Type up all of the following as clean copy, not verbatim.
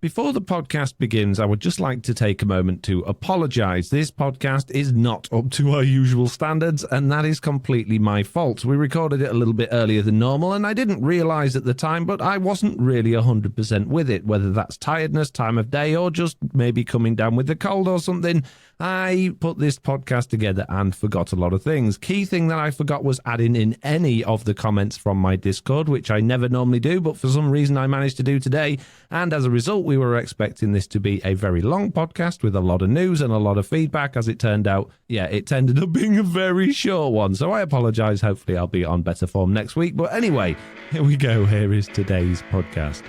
Before the podcast begins, I would just like to take a moment to apologise. This podcast is not up to our usual standards, and that is completely my fault. We recorded it a little bit earlier than normal, and I didn't realise at the time, but I wasn't really 100% with it, whether that's tiredness, time of day, or just maybe coming down with the cold or something. I put this podcast together and forgot a lot of things. Key thing that I forgot was adding in any of the comments from my Discord, which I never normally do, but for some reason I managed to do today. And as a result, we were expecting this to be a very long podcast with a lot of news and a lot of feedback. As it turned out, it ended up being a very short one. So I apologise. Hopefully I'll be on better form next week. But anyway, here we go. Here is today's podcast.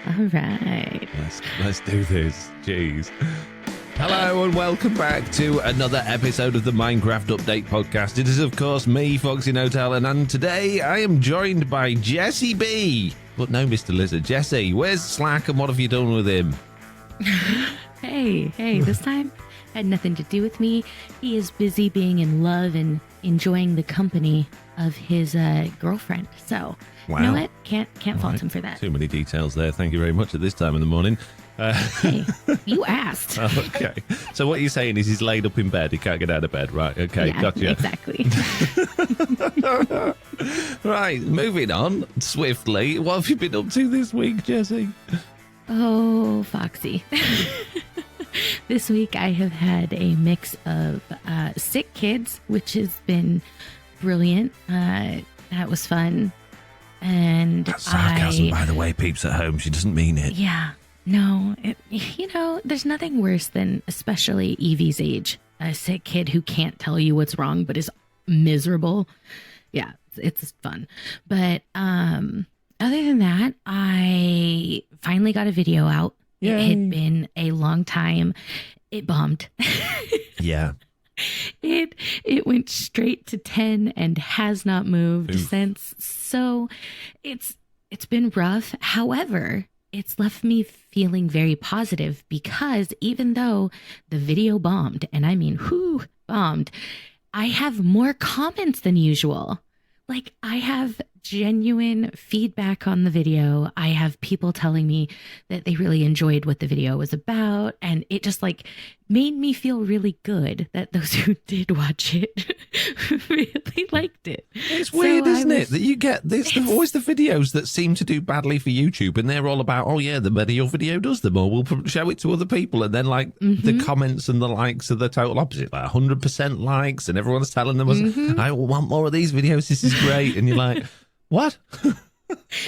All right. Let's do this. Jeez. Hello and welcome back to another episode of the Minecraft Update podcast. It is, of course, me, FoxyNoTail, and today I am joined by Jessiie B. But no, Mr. Lizard. Jessiie, where's Slack and what have you done with him? Hey, this time had nothing to do with me. He is busy being in love and enjoying the company of his girlfriend. So, wow. You know what? Can't fault him for that. Too many details there. Thank you very much at this time in the morning. Hey, you asked. Okay. So what you're saying is he's laid up in bed. He can't get out of bed. Right. Okay. Yeah, gotcha. Exactly. Right. Moving on swiftly. What have you been up to this week, Jessiie? Oh, Foxy. This week I have had a mix of sick kids, which has been brilliant. That was fun. And That's sarcasm, by the way, peeps at home. She doesn't mean it. Yeah. No, there's nothing worse than, especially Evie's age, a sick kid who can't tell you what's wrong but is miserable. Yeah, it's fun. But other than that, I finally got a video out. Yay. It had been a long time. It bombed. Yeah. It went straight to 10 and has not moved since. So it's been rough. However, it's left me feeling very positive because even though the video bombed, and I mean, bombed, I have more comments than usual. Like, I have genuine feedback on the video. I have people telling me that they really enjoyed what the video was about. And it just made me feel really good that those who did watch it really liked it. It's weird, isn't it? That you get this, always the videos that seem to do badly for YouTube. And they're all about, the better your video does, the more we'll show it to other people. And then the comments and the likes are the total opposite, 100% likes. And everyone's telling them, I want more of these videos. This is great. And you're like, what?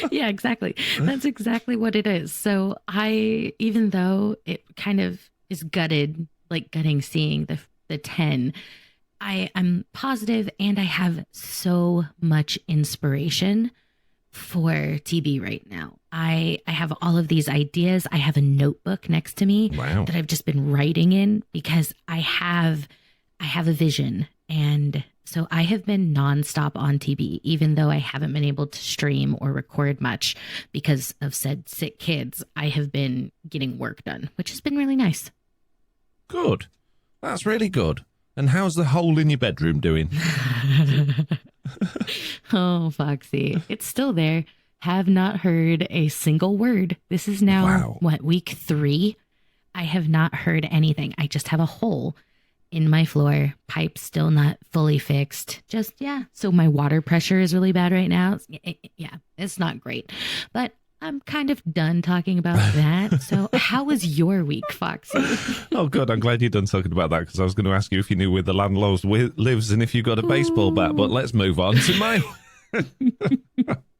Yeah, exactly. That's exactly what it is. So even though it kind of is gutting seeing the 10, I'm positive, and I have so much inspiration for TB right now. I have all of these ideas. I have a notebook next to me that I've just been writing in because I have a vision. And so I have been nonstop on TB, even though I haven't been able to stream or record much because of said sick kids. I have been getting work done, which has been really nice. Good. That's really good. And how's the hole in your bedroom doing? Oh, Foxy. It's still there. Have not heard a single word. This is now, week 3? I have not heard anything. I just have a hole in my floor, pipe still not fully fixed. So my water pressure is really bad right now. It's not great. But I'm kind of done talking about that. So how was your week, Foxy? Oh, good. I'm glad you're done talking about that because I was going to ask you if you knew where the landlord lives and if you got a baseball bat. But let's move on to my...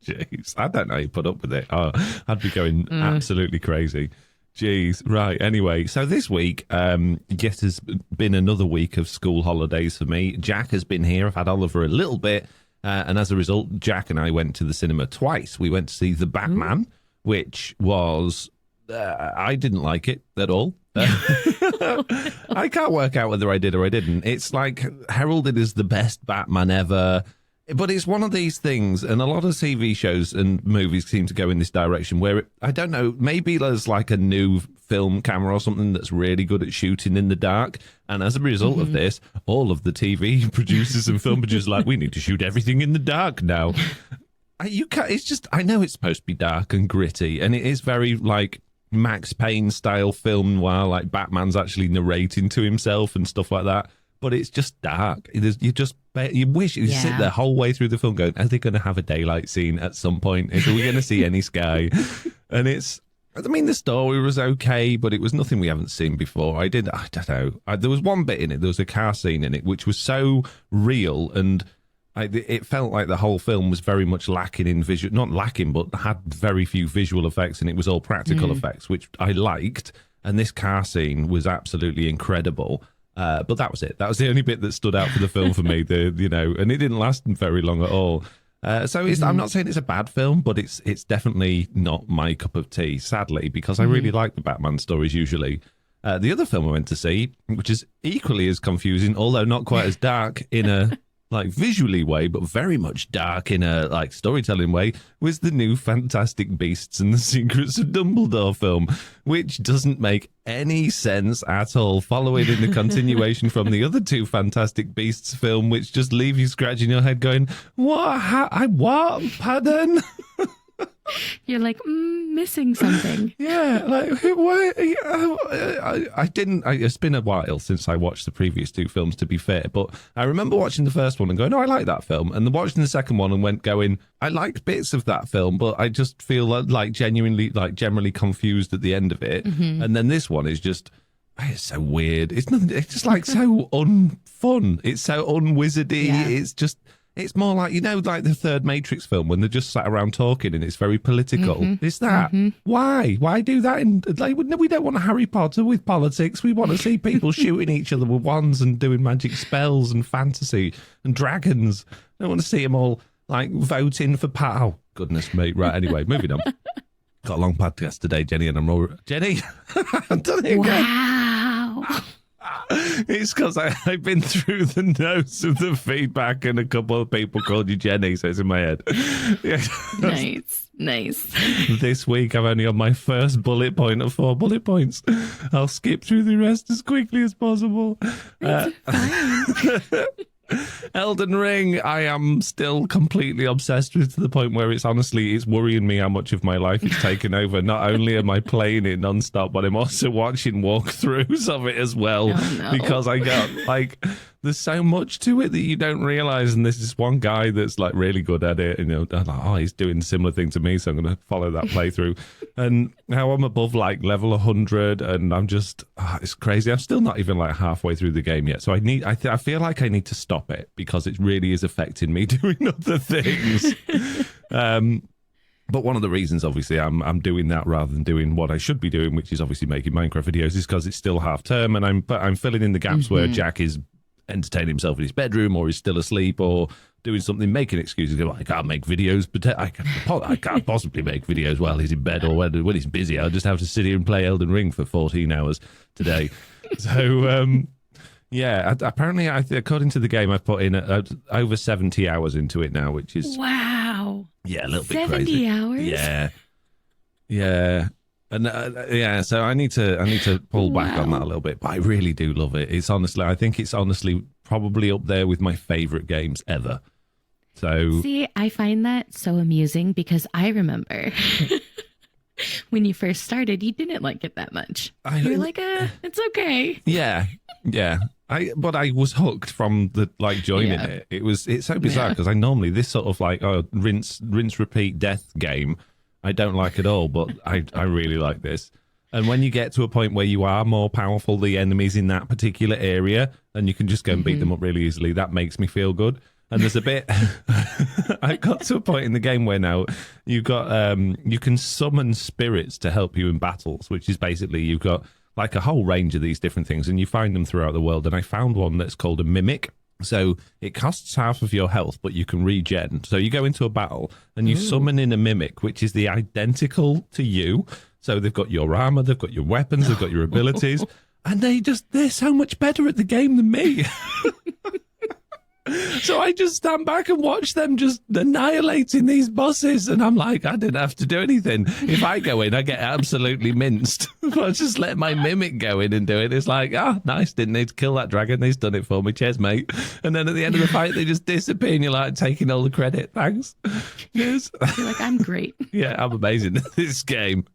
Jeez, I don't know how you put up with it. Oh, I'd be going absolutely crazy. Jeez. Right. Anyway, so this week, yes, has been another week of school holidays for me. Jack has been here. I've had Oliver a little bit. And as a result, Jack and I went to the cinema twice. We went to see The Batman, which was, I didn't like it at all. I can't work out whether I did or I didn't. It's heralded as the best Batman ever. But it's one of these things, and a lot of TV shows and movies seem to go in this direction where, I don't know, maybe there's a new film camera or something that's really good at shooting in the dark. And as a result of this, all of the TV producers and film producers are we need to shoot everything in the dark now. You can't, it's just, I know it's supposed to be dark and gritty, and it is very Max Payne style film while like Batman's actually narrating to himself and stuff like that. But it's just dark. You wish you sit the whole way through the film going, are they going to have a daylight scene at some point? Are we going to see any sky? And the story was okay, but it was nothing we haven't seen before. I don't know. There was one bit in it. There was a car scene in it, which was so real, and it felt like the whole film was very much lacking in visual, not lacking, but had very few visual effects, and it was all practical effects, which I liked. And this car scene was absolutely incredible. But that was it. That was the only bit that stood out for the film for me. And it didn't last very long at all. I'm not saying it's a bad film, but it's definitely not my cup of tea, sadly, because I really like the Batman stories usually. The other film I went to see, which is equally as confusing, although not quite as dark in a like visually way, but very much dark in a like storytelling way, was the new Fantastic Beasts and the Secrets of Dumbledore film, which doesn't make any sense at all, following in the continuation from the other two Fantastic Beasts film, which just leave you scratching your head going, what? What? Pardon? You're like, missing something. Yeah, like, what? I didn't. It's been a while since I watched the previous two films, to be fair, but I remember watching the first one and going, oh, I like that film. And then watching the second one and going, I liked bits of that film, but I just feel like genuinely, like generally confused at the end of it. And then this one is just, it's so weird. It's nothing. It's just like so unfun. It's so unwizardy. Yeah. It's more like, like the third Matrix film when they're just sat around talking and it's very political. It's that. Why? Why do that? We don't want a Harry Potter with politics. We want to see people shooting each other with wands and doing magic spells and fantasy and dragons. I don't want to see them all like voting for Oh, goodness me. Right, anyway, moving on. Got a long podcast today, Jenny, and I'm all... Jenny? I've done it again. Wow. It's because I've been through the notes of the feedback and a couple of people called you Jenny, so it's in my head. Yeah. Nice. This week I'm only on my first bullet point of 4 bullet points. I'll skip through the rest as quickly as possible. Elden Ring, I am still completely obsessed with, to the point where it's worrying me how much of my life it's taken over. Not only am I playing it non-stop, but I'm also watching walkthroughs of it as well. Oh, no. Because I got there's so much to it that you don't realize, and there's this one guy that's like really good at it, and I'm like, oh, he's doing a similar thing to me, so I'm going to follow that playthrough. And now I'm above like level 100, and I'm just it's crazy. I'm still not even like halfway through the game yet, so I feel like I need to stop it because it really is affecting me doing other things. But one of the reasons, obviously, I'm doing that rather than doing what I should be doing, which is obviously making Minecraft videos, is because it's still half term, and I'm filling in the gaps where Jack is entertaining himself in his bedroom, or he's still asleep, or doing something, making excuses. I can't make videos, but I can't possibly make videos while he's in bed, or when he's busy. I'll just have to sit here and play Elden Ring for 14 hours today. So, yeah, apparently, according to the game, I've put in over 70 hours into it now, which is... Wow. Yeah, a little bit crazy. 70 hours? Yeah. And so I need to pull back on that a little bit, but I really do love it. I think it's honestly probably up there with my favorite games ever. So see, I find that so amusing because I remember when you first started, you didn't like it that much. You're like, it's okay. Yeah. But I was hooked from the joining it. It's so bizarre because I normally this sort of rinse repeat death game I don't like at all, but I really like this. And when you get to a point where you are more powerful, the enemies in that particular area, and you can just go and beat them up really easily, that makes me feel good. And there's a bit, I got to a point in the game where now you've got, you can summon spirits to help you in battles, which is basically you've got like a whole range of these different things, and you find them throughout the world. And I found one that's called a mimic. So it costs half of your health, but you can regen. So you go into a battle and you summon in a mimic, which is the identical to you. So they've got your armor, they've got your weapons, they've got your abilities, and they're so much better at the game than me. So I just stand back and watch them just annihilating these bosses, and I'm like, I didn't have to do anything. If I go in, I get absolutely minced. I just let my mimic go in and do it. It's like, nice, didn't need to kill that dragon. He's done it for me. Cheers, mate. And then at the end of the fight, they just disappear, and you're like, taking all the credit. Thanks. Cheers. You're like, I'm great. Yeah, I'm amazing at this game.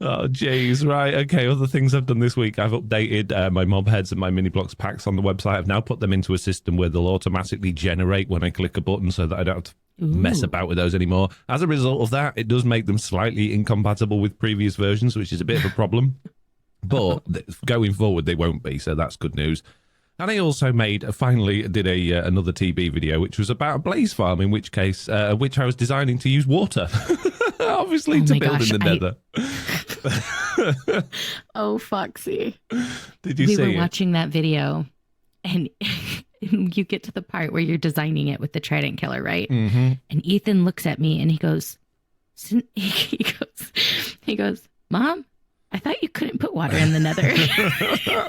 Oh, jeez. Right. Okay. Other things I've done this week. I've updated my mob heads and my mini blocks packs on the website. I've now put them into a system where they'll automatically generate when I click a button so that I don't have to mess about with those anymore. As a result of that, it does make them slightly incompatible with previous versions, which is a bit of a problem. But going forward, they won't be. So that's good news. And I also finally did another TB video, which was about a blaze farm, in which case, which I was designing to use water, obviously, to build in the nether. Oh, Foxy. Did you see it? We were watching that video, and you get to the part where you're designing it with the trident killer, right? Mm-hmm. And Ethan looks at me and he goes, Mom, I thought you couldn't put water in the nether.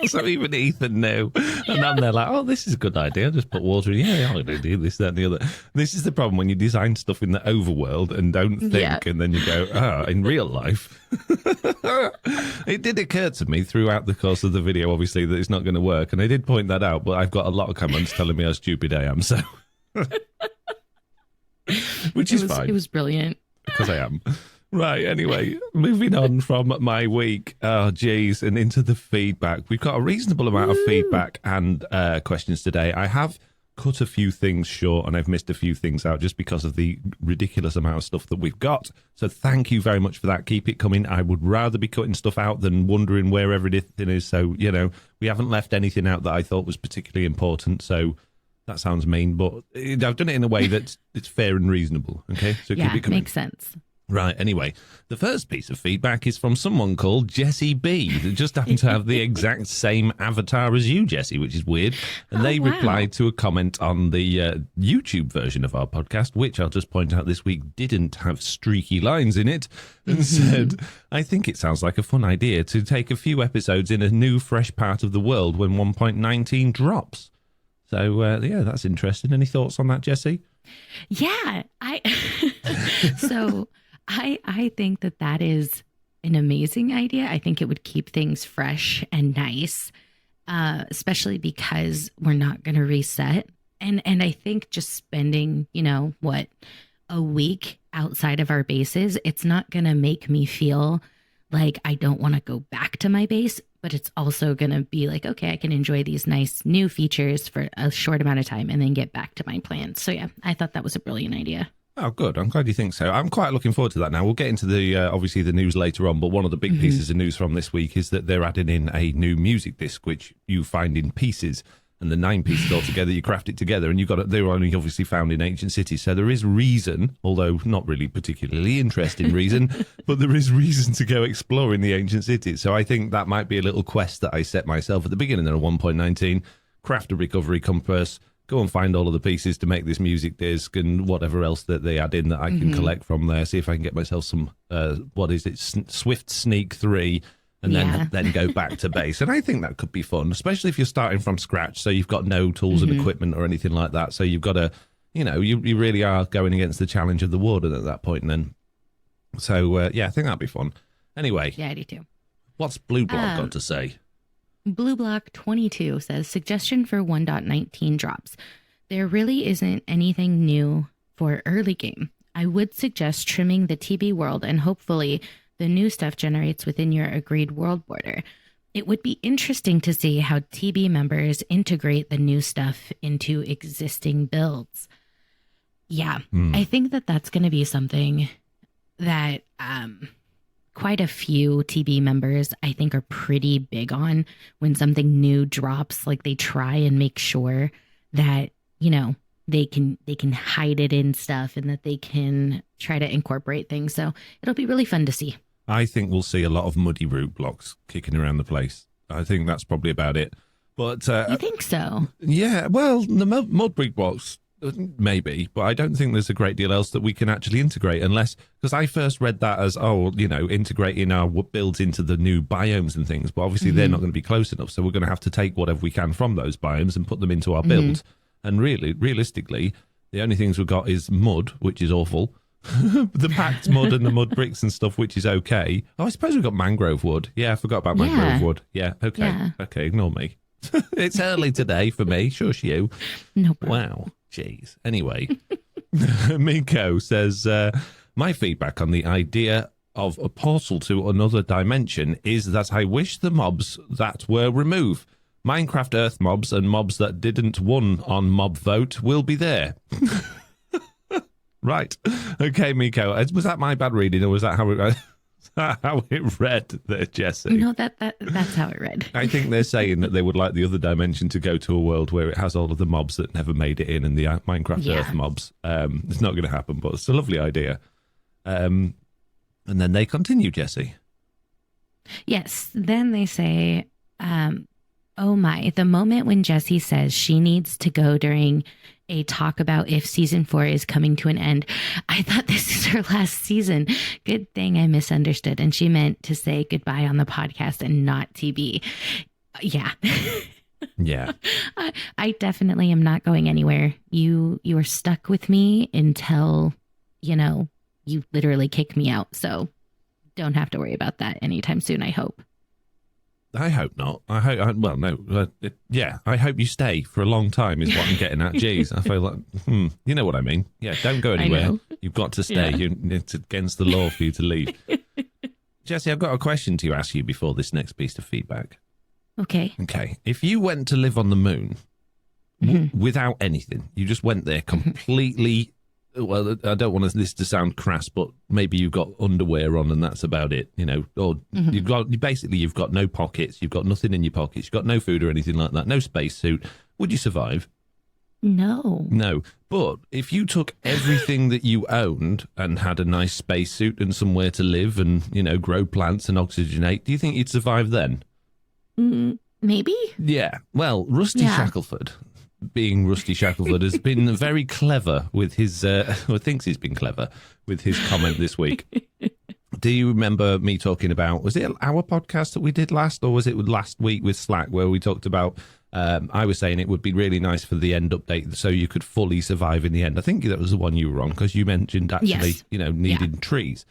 So even Ethan knew. And I'm there like, oh, this is a good idea. I'll just put water in. Yeah, I'm going to do this, that, and the other. This is the problem when you design stuff in the overworld and don't think, and then you go, in real life. It did occur to me throughout the course of the video, obviously, that it's not going to work. And I did point that out, but I've got a lot of comments telling me how stupid I am. So, which is fine. It was brilliant. Because I am. Right, anyway, moving on from my week, geez, and into the feedback. We've got a reasonable amount of feedback and questions today. I have cut a few things short and I've missed a few things out just because of the ridiculous amount of stuff that we've got. So thank you very much for that. Keep it coming. I would rather be cutting stuff out than wondering where everything is. So, we haven't left anything out that I thought was particularly important. So that sounds mean, but I've done it in a way that's it's fair and reasonable. Okay, so keep it coming. Makes sense. Right, anyway, the first piece of feedback is from someone called Jessiie B that just happened to have the exact same avatar as you, Jessie, which is weird. And they replied to a comment on the YouTube version of our podcast, which I'll just point out this week didn't have streaky lines in it, and said, I think it sounds like a fun idea to take a few episodes in a new, fresh part of the world when 1.19 drops. So, that's interesting. Any thoughts on that, Jessie? Yeah, I think that is an amazing idea. I think it would keep things fresh and nice, especially because we're not going to reset. And I think just spending, a week outside of our bases, it's not going to make me feel like I don't want to go back to my base, but it's also going to be like, okay, I can enjoy these nice new features for a short amount of time and then get back to my plans. So yeah, I thought that was a brilliant idea. Oh, good. I'm glad you think so. I'm quite looking forward to that now. We'll get into the obviously the news later on, but one of the big pieces of news from this week is that they're adding in a new music disc, which you find in pieces, and the 9 pieces all together, you craft it together, and they're only obviously found in ancient cities. So there is reason, although not really particularly interesting reason, but there is reason to go exploring the ancient cities. So I think that might be a little quest that I set myself at the beginning of 1.19, craft a recovery compass, go and find all of the pieces to make this music disc and whatever else that they add in that I can collect from there. See if I can get myself some, Swift Sneak 3 and then go back to base. And I think that could be fun, especially if you're starting from scratch. So you've got no tools and equipment or anything like that. So you've got to, you really are going against the challenge of the warden at that point. And then, so I think that'd be fun. Anyway. Yeah, I do too. What's Blue Block got to say? Blue Block 22 says, suggestion for 1.19 drops. There really isn't anything new for early game. I would suggest trimming the TB world and hopefully the new stuff generates within your agreed world border. It would be interesting to see how TB members integrate the new stuff into existing builds. Yeah, I think that's going to be something that quite a few TB members, I think, are pretty big on when something new drops. Like they try and make sure that, they can hide it in stuff and that they can try to incorporate things. So it'll be really fun to see. I think we'll see a lot of muddy root blocks kicking around the place. I think that's probably about it. But you think so? Yeah, well, the mud brick blocks, maybe, but I don't think there's a great deal else that we can actually integrate unless, because I first read that as, integrating our builds into the new biomes and things, but obviously they're not going to be close enough, so we're going to have to take whatever we can from those biomes and put them into our builds. And realistically, the only things we've got is mud, which is awful, the packed mud and the mud bricks and stuff, which is okay. Oh, I suppose we've got mangrove wood. Yeah, I forgot about mangrove wood. Yeah, okay. Yeah. Okay, ignore me. It's early today for me. Shush you. No problem. Wow. Jeez. Anyway, Miko says, my feedback on the idea of a portal to another dimension is that I wish the mobs that were removed, Minecraft Earth mobs and mobs that didn't won on mob vote, will be there. Right. Okay, Miko. Was that my bad reading, or was that how it read there, Jessie? No, that's how it read. I think they're saying that they would like the other dimension to go to a world where it has all of the mobs that never made it in, and the Minecraft Earth mobs. It's not going to happen, but it's a lovely idea. And then they continue, Jessie. Yes. Then they say, oh my, the moment when Jessie says she needs to go during a talk about if season 4 is coming to an end. I thought this is her last season. Good thing I misunderstood. And she meant to say goodbye on the podcast and not TB. Yeah. Yeah. I definitely am not going anywhere. You are stuck with me until, you literally kick me out. So don't have to worry about that anytime soon, I hope. I hope not. I hope you stay for a long time is what I'm getting at. Jeez, I feel like, you know what I mean. Yeah, don't go anywhere. You've got to stay. Yeah. It's against the law for you to leave. Jessie, I've got a question to ask you before this next piece of feedback. Okay. If you went to live on the moon without anything, you just went there completely... Well, I don't want this to sound crass, but maybe you've got underwear on and that's about it, or you've got no pockets, you've got nothing in your pockets, you've got no food or anything like that, no spacesuit. Would you survive? No. But if you took everything that you owned and had a nice spacesuit and somewhere to live and, grow plants and oxygenate, do you think you'd survive then? Maybe. Yeah. Well, Rusty Shackleford, being Rusty Shackleford, has been very clever with his, or thinks he's been clever with his comment this week. Do you remember me talking about, was it our podcast that we did last, or was it last week with Slack where we talked about, I was saying it would be really nice for the end update so you could fully survive in the end. I think that was the one you were on because you mentioned actually, needing trees.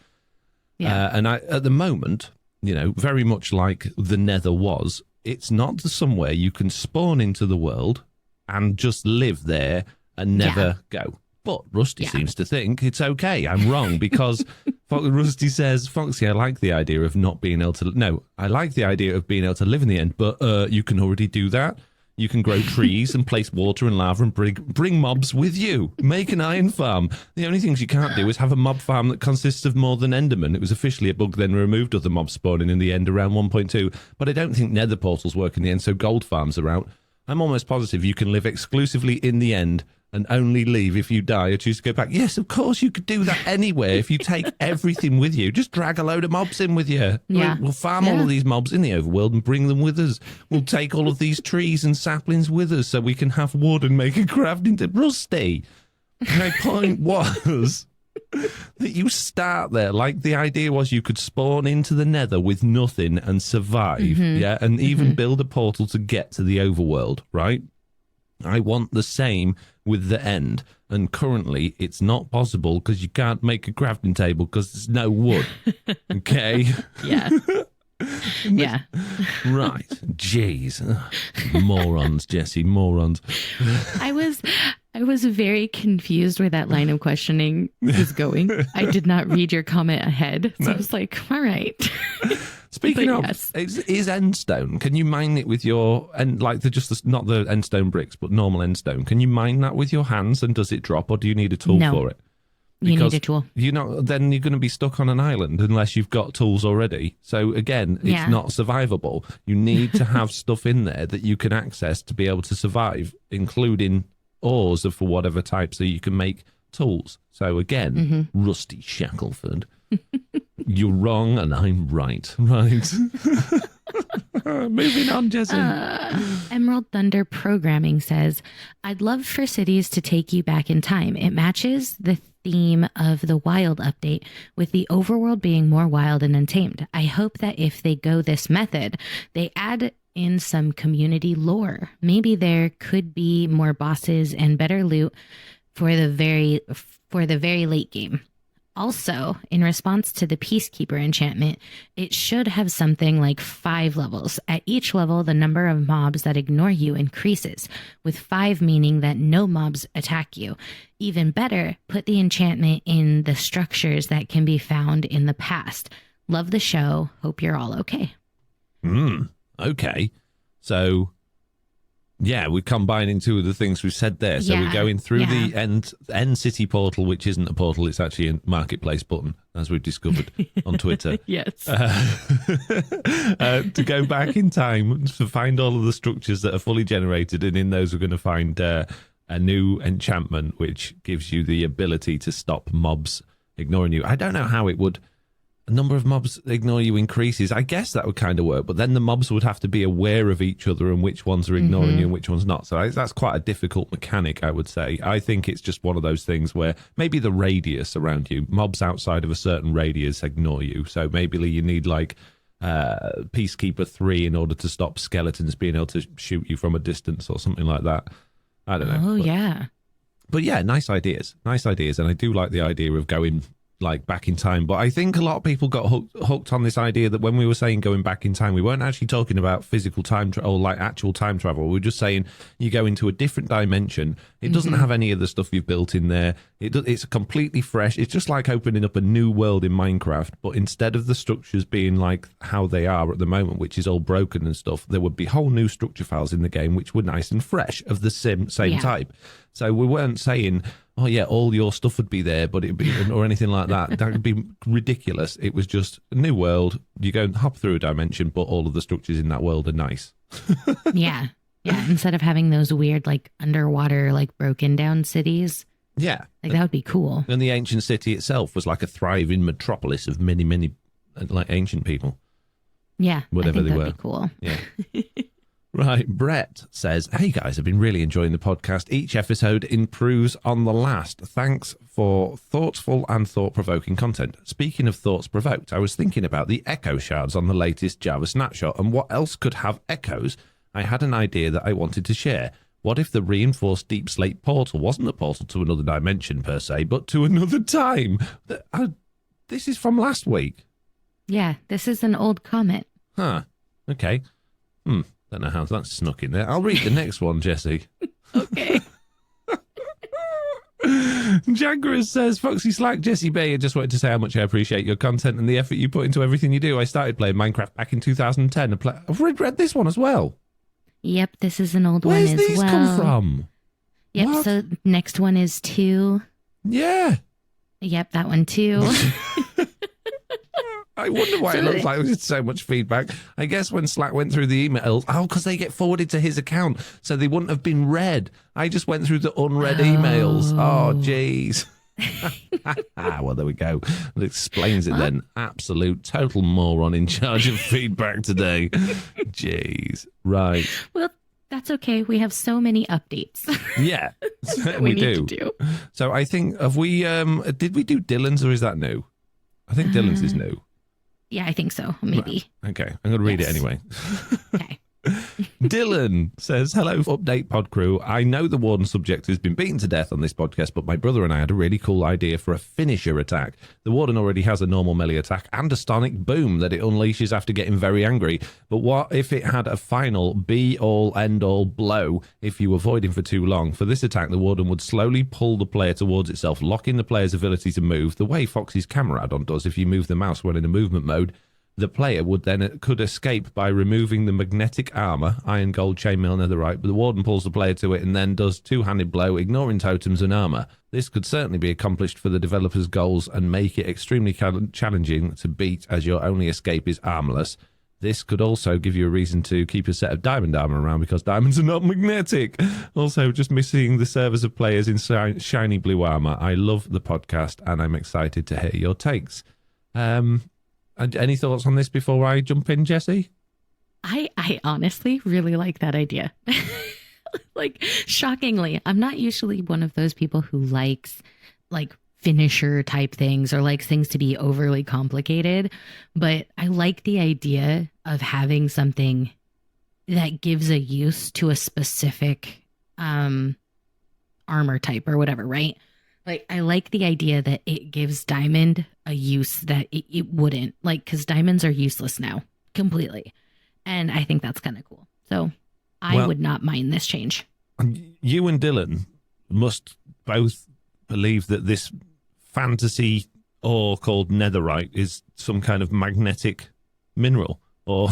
Yeah. And at the moment, very much like the Nether was, it's not somewhere you can spawn into the world and just live there and never go. But Rusty seems to think it's okay. I'm wrong because Rusty says, Foxy, I like the idea of not being able to... No, I like the idea of being able to live in the end, but you can already do that. You can grow trees and place water and lava and bring mobs with you. Make an iron farm. The only things you can't do is have a mob farm that consists of more than Enderman. It was officially a bug, then removed other mobs spawning in the end around 1.2. But I don't think nether portals work in the end, so gold farms are out. I'm almost positive you can live exclusively in the end and only leave if you die or choose to go back. Yes, of course you could do that anywhere if you take everything with you. Just drag a load of mobs in with you. Yeah. We'll farm all of these mobs in the overworld and bring them with us. We'll take all of these trees and saplings with us so we can have wood and make a crafting table. Rusty, my point was that you start there. Like the idea was you could spawn into the nether with nothing and survive, and even build a portal to get to the overworld, right? I want the same with the end. And currently it's not possible because you can't make a crafting table because there's no wood. Okay? Yeah. Yeah. Right. Jeez. Morons, Jessie, morons. I was very confused where that line of questioning was going. I did not read your comment ahead. So I was like, all right. Speaking of, is endstone, can you mine it with your, and like not the endstone bricks, but normal endstone, can you mine that with your hands and does it drop or do you need a tool for it? Because you need a tool. Then you're going to be stuck on an island unless you've got tools already. So again, it's not survivable. You need to have stuff in there that you can access to be able to survive, including ores of for whatever type, so you can make tools. So again, Rusty Shackleford, you're wrong and I'm right. Right. Moving on, Jessie. Emerald Thunder Programming says, I'd love for cities to take you back in time. It matches the theme of the wild update, with the overworld being more wild and untamed. I hope that if they go this method, they add in some community lore. Maybe there could be more bosses and better loot for the very late game. Also, in response to the Peacekeeper enchantment, it should have something like 5 levels. At each level, the number of mobs that ignore you increases, with 5 meaning that no mobs attack you. Even better, put the enchantment in the structures that can be found in the past. Love the show. Hope you're all okay. Okay. So, yeah, we're combining two of the things we've said there. So we're going through the end city portal, which isn't a portal, it's actually a marketplace button, as we've discovered on Twitter. Yes. To go back in time to find all of the structures that are fully generated, and in those we're going to find a new enchantment which gives you the ability to stop mobs ignoring you. I don't know how it would. A number of mobs ignore you increases. I guess that would kind of work, but then the mobs would have to be aware of each other and which ones are ignoring you and which ones not. So that's quite a difficult mechanic, I would say. I think it's just one of those things where maybe the radius around you, mobs outside of a certain radius ignore you. So maybe you need like Peacekeeper 3 in order to stop skeletons being able to shoot you from a distance or something like that. I don't know. But yeah, nice ideas. And I do like the idea of going like back in time, but I think a lot of people got hooked on this idea that when we were saying going back in time, we weren't actually talking about physical time or like actual time travel. We were just saying you go into a different dimension. It doesn't have any of the stuff you've built in there. It's completely fresh. It's just like opening up a new world in Minecraft, but instead of the structures being like how they are at the moment, which is all broken and stuff, there would be whole new structure files in the game which were nice and fresh of the same type. So we weren't saying, oh yeah, all your stuff would be there, but it'd be or anything like that. That would be ridiculous. It was just a new world. You go and hop through a dimension, but all of the structures in that world are nice. Yeah. Instead of having those weird, like underwater, like broken down cities. Yeah, like that would be cool. And the ancient city itself was like a thriving metropolis of many, like ancient people. Yeah, whatever they were. Be cool. Yeah. Right, Brett says, hey guys, I've been really enjoying the podcast. Each episode improves on the last. Thanks for thoughtful and thought-provoking content. Speaking of thoughts provoked, I was thinking about the echo shards on the latest Java Snapshot and what else could have echoes. I had an idea that I wanted to share. What if the reinforced deep slate portal wasn't a portal to another dimension per se, but to another time? This is from last week. Yeah, this is an old comment. Huh, okay. Don't know how that's snuck in there. I'll read the next one, Jessie. Okay. Jagras says, Foxy Slack, Jessiie B, I just wanted to say how much I appreciate your content and the effort you put into everything you do. I started playing Minecraft back in 2010. I've read this one as well. Yep, this is an old one as well. Where's these come from? Yep, what? So next one is 2. Yeah. Yep, that one too. I wonder why it looks like there's so much feedback. I guess when Slack went through the emails, because they get forwarded to his account, so they wouldn't have been read. I just went through the unread emails. Oh, jeez. Well, there we go. It explains it then. Absolute total moron in charge of feedback today. Jeez. Right. Well, that's okay. We have so many updates. Yeah, we need to do. So I think, did we do Dylan's or is that new? I think Dylan's is new. Yeah, I think so. Maybe. Right. Okay, I'm going to read it anyway. Okay. Dylan says, hello, Update Pod crew. I know the Warden subject has been beaten to death on this podcast, but my brother and I had a really cool idea for a finisher attack. The Warden already has a normal melee attack and a sonic boom that it unleashes after getting very angry. But what if it had a final be-all, end-all blow if you avoid him for too long? For this attack, the Warden would slowly pull the player towards itself, locking the player's ability to move, the way Foxy's camera add-on does if you move the mouse when in a movement mode. The player could escape by removing the magnetic armor, iron, gold, chainmail, netherite, but the Warden pulls the player to it and then does two-handed blow, ignoring totems and armor. This could certainly be accomplished for the developers' goals and make it extremely challenging to beat, as your only escape is armorless. This could also give you a reason to keep a set of diamond armor around because diamonds are not magnetic. Also, just missing the servers of players in shiny blue armor. I love the podcast and I'm excited to hear your takes. Any thoughts on this before I jump in, Jessie? I honestly really like that idea. Like, shockingly, I'm not usually one of those people who likes like finisher type things or likes things to be overly complicated, but I like the idea of having something that gives a use to a specific armor type or whatever, right? Like, I like the idea that it gives diamond a use that it wouldn't. Like, because diamonds are useless now, completely. And I think that's kind of cool. So I would not mind this change. You and Dylan must both believe that this fantasy ore called netherite is some kind of magnetic mineral, or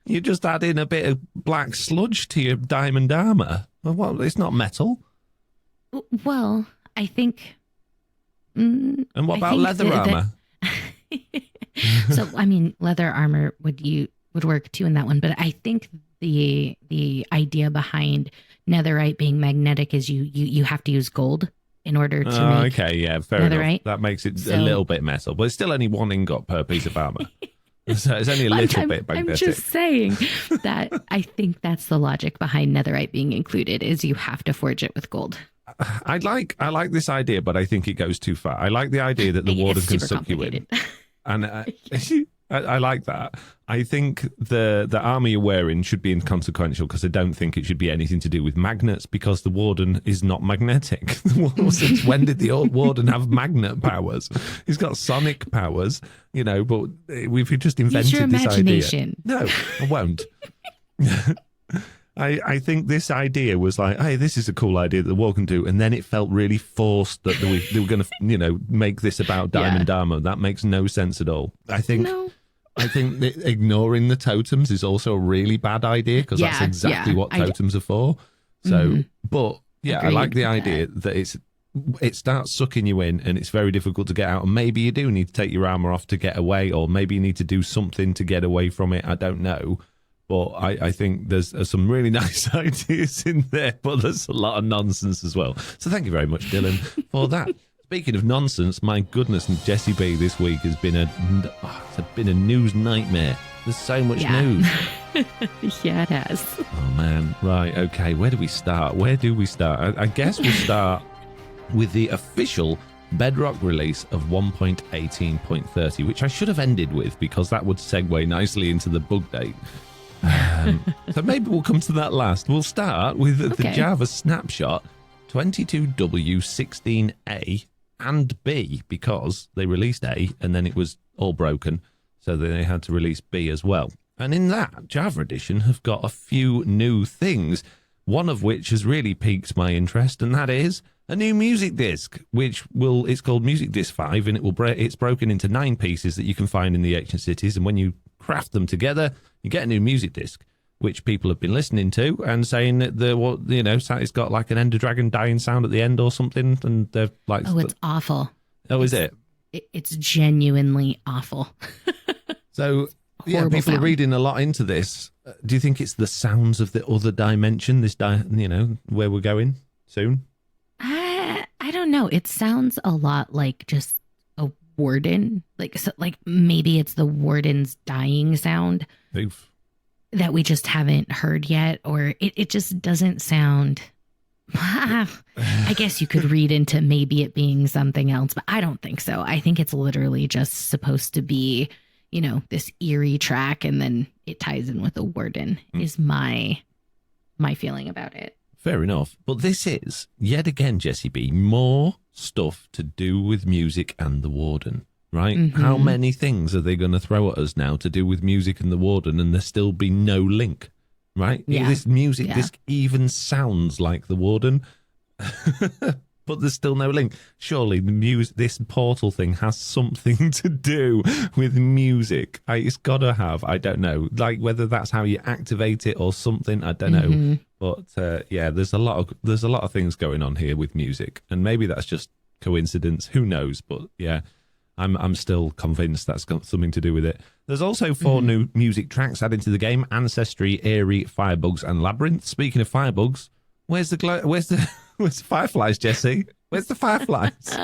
you just add in a bit of black sludge to your diamond armor. Well, it's not metal. Well, I think. And what about leather armor? So, I mean, leather armor would work too in that one, but I think the idea behind netherite being magnetic is you have to use gold in order to make okay, yeah, fair netherite. enough. That makes it a little bit metal, but it's still only one ingot per piece of armor. So it's only a little bit magnetic. I'm just saying that I think that's the logic behind netherite being included is you have to forge it with gold. I like this idea, but I think it goes too far. I like the idea that the warden can suck you in. And I like that. I think the armor you're wearing should be inconsequential because I don't think it should be anything to do with magnets because the warden is not magnetic. Since when did the old warden have magnet powers? He's got sonic powers, but we've just invented Use your this imagination. idea. No, I won't. I think this idea was like, hey, this is a cool idea that the war can do, and then it felt really forced that they were going to, make this about diamond armor. That makes no sense at all. I think that ignoring the totems is also a really bad idea because that's exactly what totems are for. So, but yeah, agreed. I like the idea that it starts sucking you in, and it's very difficult to get out. And maybe you do need to take your armor off to get away, or maybe you need to do something to get away from it. I don't know. But I think there's some really nice ideas in there, but there's a lot of nonsense as well. So thank you very much, Dylan, for that. Speaking of nonsense, my goodness, Jessiie B this week has been a news nightmare. There's so much news. Yeah, it has. Oh, man. Right, okay. Where do we start? I guess we'll start with the official Bedrock release of 1.18.30, which I should have ended with because that would segue nicely into the Bugdate. So maybe we'll come to that last. We'll start with the Java Snapshot 22W16A and B because they released A and then it was all broken, so they had to release B as well. And in that, Java Edition have got a few new things, one of which has really piqued my interest, and that is a new music disc, it's called Music Disc 5, and it's broken into 9 pieces that you can find in the ancient cities, and when you craft them together, you get a new music disc, which people have been listening to and saying that it's got like an Ender Dragon dying sound at the end or something, and they're like, oh, it's awful. Oh, is it? It's genuinely awful. So yeah, people are reading a lot into this. Do you think it's the sounds of the other dimension? Where we're going soon? I don't know. It sounds a lot like just a warden, like maybe it's the warden's dying sound. Oof. That we just haven't heard yet, or it just doesn't sound. I guess you could read into maybe it being something else, but I don't think so. I think it's literally just supposed to be, this eerie track, and then it ties in with the warden. Is my feeling about it. Fair enough. But this is, yet again, Jessiie B, more stuff to do with music and the warden, right? Mm-hmm. How many things are they going to throw at us now to do with music and the warden, and there still be no link, right? Yeah. This music disc even sounds like the warden, but there's still no link. Surely this portal thing has something to do with music. It's got to have. I don't know. Like whether that's how you activate it or something. I don't know. But there's a lot of things going on here with music, and maybe that's just coincidence. Who knows? But yeah, I'm still convinced that's got something to do with it. There's also 4 new music tracks added to the game: Ancestry, Eerie, Firebugs, and Labyrinth. Speaking of firebugs, where's the fireflies, Jessiie? Where's the fireflies?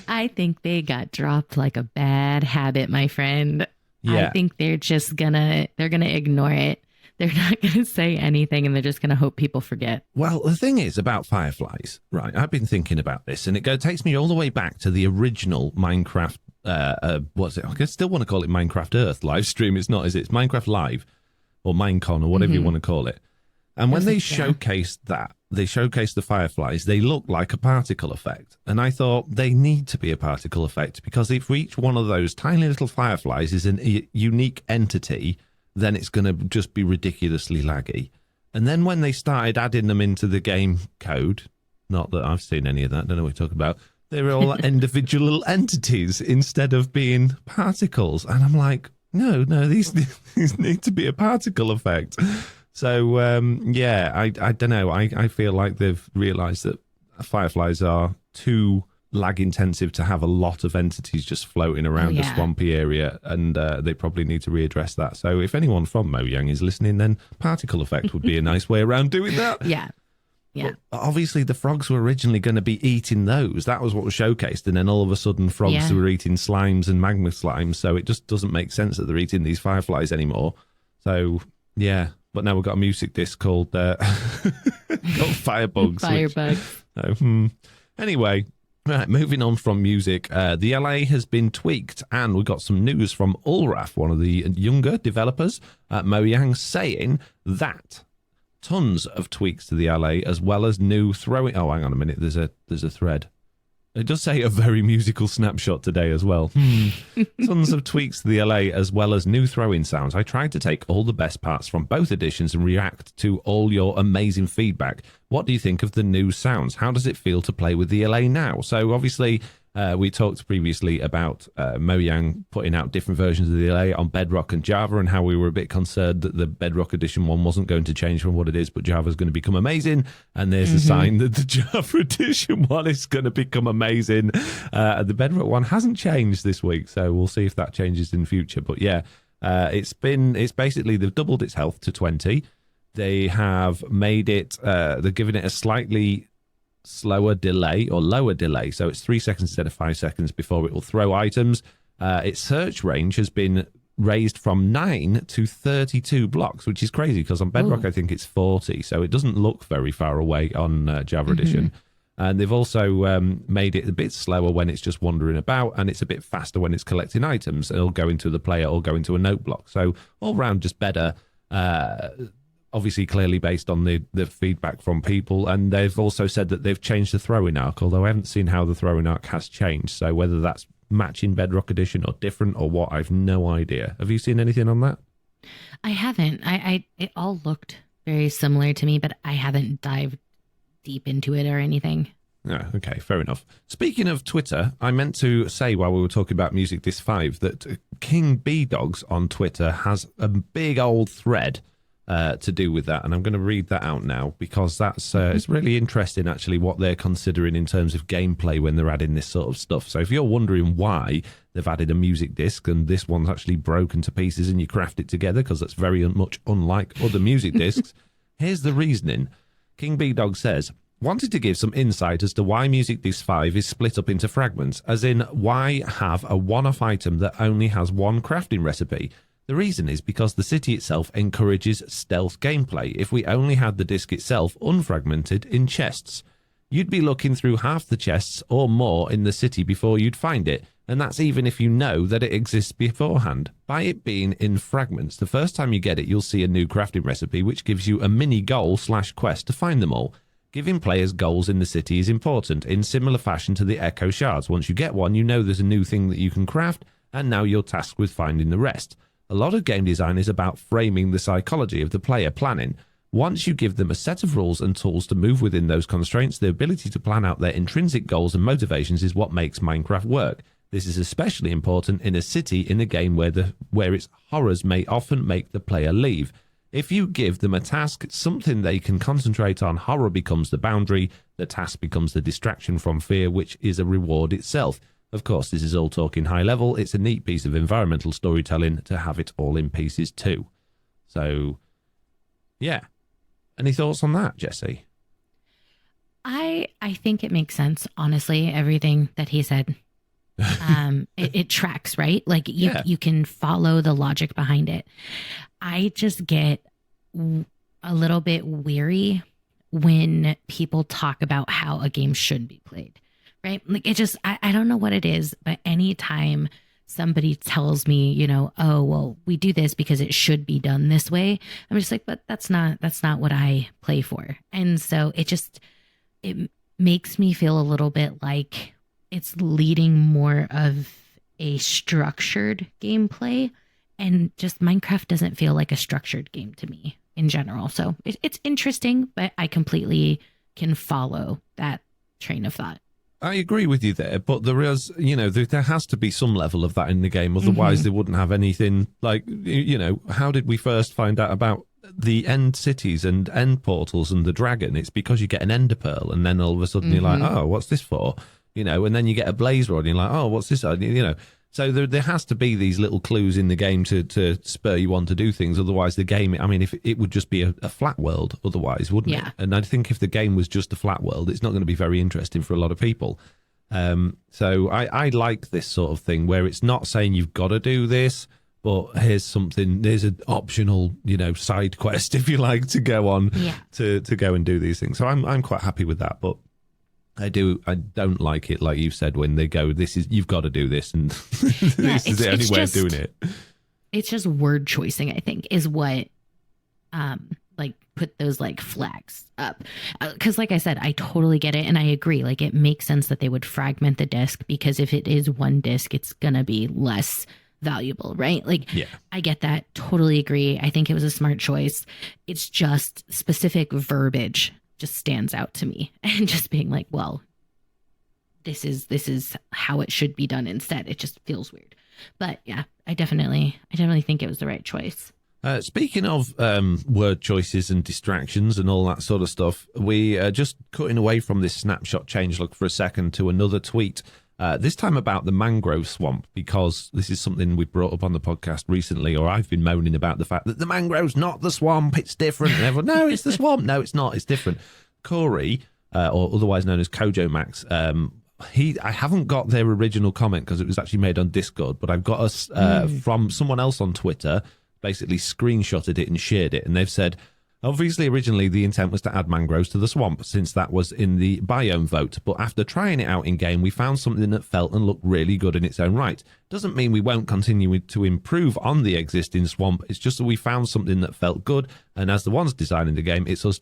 I think they got dropped like a bad habit, my friend. Yeah. I think they're gonna ignore it. They're not going to say anything, and they're just going to hope people forget. Well, the thing is about fireflies, right? I've been thinking about this, and it takes me all the way back to the original Minecraft. What's it? I still want to call it Minecraft Earth live stream. It's not, is it? It's Minecraft Live or Minecon or whatever you want to call it. And when they Yeah. showcased that, they showcased the fireflies, they look like a particle effect. And I thought they need to be a particle effect, because if each one of those tiny little fireflies is a unique entity, then it's going to just be ridiculously laggy. And then when they started adding them into the game code, not that I've seen any of that, don't know what you're talking about, they were all individual entities instead of being particles. And I'm like, no, these need to be a particle effect. So, I don't know. I feel like they've realised that fireflies are too lag intensive to have a lot of entities just floating around a swampy area, and they probably need to readdress that. So if anyone from Mojang is listening, then particle effect would be a nice way around doing that. Yeah. But obviously the frogs were originally going to be eating those. That was what was showcased, and then all of a sudden frogs were eating slimes and magma slimes, so it just doesn't make sense that they're eating these fireflies anymore. So yeah, but now we've got a music disc called called Firebugs. Firebugs. Anyway, right, moving on from music, the LA has been tweaked, and we got some news from Ulraf, one of the younger developers at Mojang, saying that tons of tweaks to the LA, as well as new throwing. Oh, hang on a minute. There's a thread. It does say a very musical snapshot today as well. Tons of tweaks to the LA, as well as new throwing sounds. I tried to take all the best parts from both editions and react to all your amazing feedback. What do you think of the new sounds? How does it feel to play with the LA now? So obviously, we talked previously about Mojang putting out different versions of the LA on Bedrock and Java, and how we were a bit concerned that the Bedrock edition one wasn't going to change from what it is, but Java's going to become amazing. And there's a sign that the Java edition one is going to become amazing. The Bedrock one hasn't changed this week, so we'll see if that changes in future. But yeah, it's basically, they've doubled its health to 20. They have made it, they're giving it a slightly slower delay, or lower delay, so it's 3 seconds instead of 5 seconds before it will throw items. Its search range has been raised from 9 to 32 blocks, which is crazy, because on Bedrock I think it's 40, so it doesn't look very far away on Java edition. And they've also made it a bit slower when it's just wandering about, and it's a bit faster when it's collecting items. It'll go into the player or go into a note block, so all round just better. Obviously clearly based on the feedback from people. And they've also said that they've changed the throwing arc, although I haven't seen how the throwing arc has changed. So whether that's matching Bedrock edition or different or what, I've no idea. Have you seen anything on that? I haven't. It all looked very similar to me, but I haven't dived deep into it or anything. Yeah, okay, fair enough. Speaking of Twitter, I meant to say while we were talking about Music Disc 5 that King B Dogs on Twitter has a big old thread to do with that, and I'm going to read that out now, because that's it's really interesting actually what they're considering in terms of gameplay when they're adding this sort of stuff. So if you're wondering why they've added a music disc and this one's actually broken to pieces and you craft it together, because that's very much unlike other music discs, here's the reasoning. King B Dog says, wanted to give some insight as to why Music Disc 5 is split up into fragments, as in why have a one-off item that only has one crafting recipe. The reason is because the city itself encourages stealth gameplay. If we only had the disc itself unfragmented in chests, you'd be looking through half the chests or more in the city before you'd find it, and that's even if you know that it exists beforehand. By it being in fragments, the first time you get it, you'll see a new crafting recipe, which gives you a mini goal/quest to find them all. Giving players goals in the city is important, in similar fashion to the Echo Shards. Once you get one, you know there's a new thing that you can craft, and now you're tasked with finding the rest. A lot of game design is about framing the psychology of the player planning. Once you give them a set of rules and tools to move within those constraints, the ability to plan out their intrinsic goals and motivations is what makes Minecraft work. This is especially important in a city in a game where its horrors may often make the player leave. If you give them a task, something they can concentrate on, horror becomes the boundary, the task becomes the distraction from fear, which is a reward itself. Of course, this is all talking high level. It's a neat piece of environmental storytelling to have it all in pieces too. So, yeah. Any thoughts on that, Jessie? I think it makes sense, honestly, everything that he said. It tracks, right? Like you can follow the logic behind it. I just get a little bit weary when people talk about how a game should be played. Right? Like it just, I don't know what it is, but anytime somebody tells me, oh, well, we do this because it should be done this way, I'm just like, but that's not what I play for. And so it makes me feel a little bit like it's leading more of a structured gameplay, and just Minecraft doesn't feel like a structured game to me in general. So it's interesting, but I completely can follow that train of thought. I agree with you there, but there is, there has to be some level of that in the game. Otherwise, they wouldn't have anything like, how did we first find out about the end cities and end portals and the dragon? It's because you get an ender pearl, and then all of a sudden you're like, oh, what's this for? And then you get a blaze rod, and you're like, oh, what's this? So there has to be these little clues in the game to spur you on to do things. Otherwise, the game, I mean, if it would just be a flat world otherwise, wouldn't it? And I think if the game was just a flat world, it's not going to be very interesting for a lot of people. So I like this sort of thing where it's not saying you've got to do this, but there's an optional, side quest, if you like, to go on to go and do these things. So I'm quite happy with that, but I don't like it, like you said, when they go, you've got to do this, and this is the only way of doing it. It's just word choicing, I think, is what put those flags up. Because like I said, I totally get it, and I agree. Like, it makes sense that they would fragment the disc, because if it is one disc, it's gonna be less valuable, right? I get that, totally agree. I think it was a smart choice. It's just specific verbiage just stands out to me, and just being like, well, this is how it should be done instead. It just feels weird. But yeah, I definitely think it was the right choice. Speaking of word choices and distractions and all that sort of stuff, we are just cutting away from this snapshot changelog for a second to another tweet, this time about the mangrove swamp, because this is something we brought up on the podcast recently, or I've been moaning about the fact that the mangrove's not the swamp, it's different. And everyone, no, it's the swamp. No, it's not, it's different. Cory, or otherwise known as Kojo Max, I haven't got their original comment because it was actually made on Discord, but I've got us from someone else on Twitter, basically screenshotted it and shared it, and they've said, obviously, originally the intent was to add mangroves to the swamp, since that was in the biome vote, but after trying it out in game, we found something that felt and looked really good in its own right. Doesn't mean we won't continue to improve on the existing swamp, it's just that we found something that felt good, and as the ones designing the game, it's up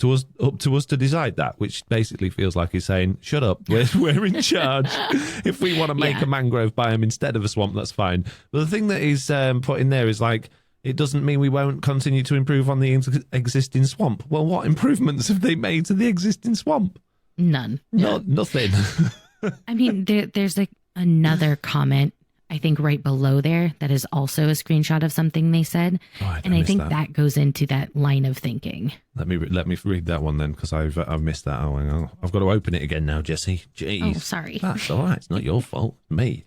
to us to decide that, which basically feels like he's saying, shut up, we're in charge. If we want to make a mangrove biome instead of a swamp, that's fine. But the thing that he's put in there is it doesn't mean we won't continue to improve on the existing swamp. Well, what improvements have they made to the existing swamp? None. Nothing. I mean, there's another comment, I think, right below there that is also a screenshot of something they said. And I think that goes into that line of thinking. Let me read that one then, because I've missed that. Oh, hang on. I've got to open it again now, Jessie. Jeez. Oh, sorry. That's all right. It's not your fault. Me.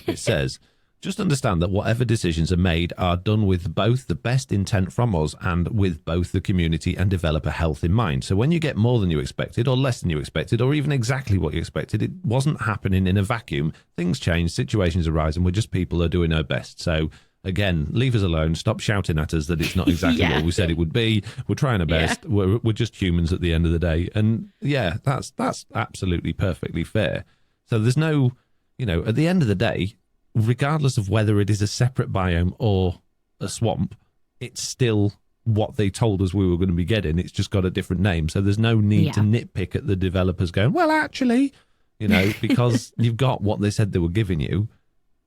It says... Just understand that whatever decisions are made are done with both the best intent from us and with both the community and developer health in mind. So when you get more than you expected, or less than you expected, or even exactly what you expected, it wasn't happening in a vacuum. Things change, situations arise, and we're just people who are doing our best. So again, leave us alone. Stop shouting at us that it's not exactly what we said it would be. We're trying our best. We're just humans at the end of the day. And yeah, that's absolutely perfectly fair. So there's no, at the end of the day, regardless of whether it is a separate biome or a swamp, it's still what they told us we were going to be getting. It's just got a different name. So there's no need to nitpick at the developers going, well, actually, because you've got what they said they were giving you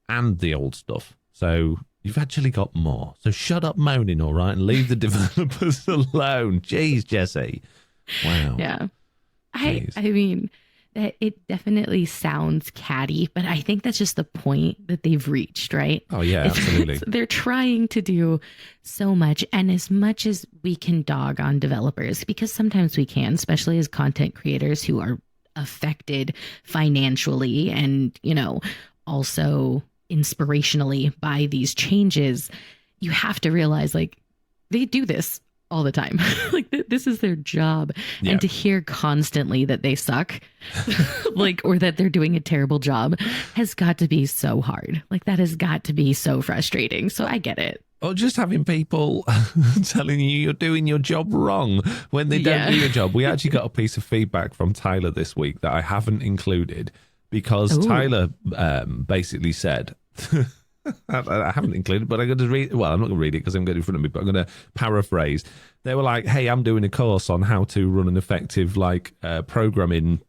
and the old stuff. So you've actually got more. So shut up moaning, all right, and leave the developers alone. Jeez, Jessie. Wow. Yeah. I mean... It definitely sounds catty, but I think that's just the point that they've reached, right? Oh, yeah, absolutely. They're trying to do so much. And as much as we can dog on developers, because sometimes we can, especially as content creators who are affected financially and, also inspirationally by these changes, you have to realize, they do this all the time. This is their job. And to hear constantly that they suck, or that they're doing a terrible job, has got to be so hard. That has got to be so frustrating. So I get it. Or just having people telling you you're doing your job wrong when they don't do your job. We actually got a piece of feedback from Tyler this week that I haven't included, because Tyler basically said I haven't included, but I'm going to read. Well, I'm not going to read it because I'm going to in front of me, but I'm going to paraphrase. They were like, "Hey, I'm doing a course on how to run an effective programming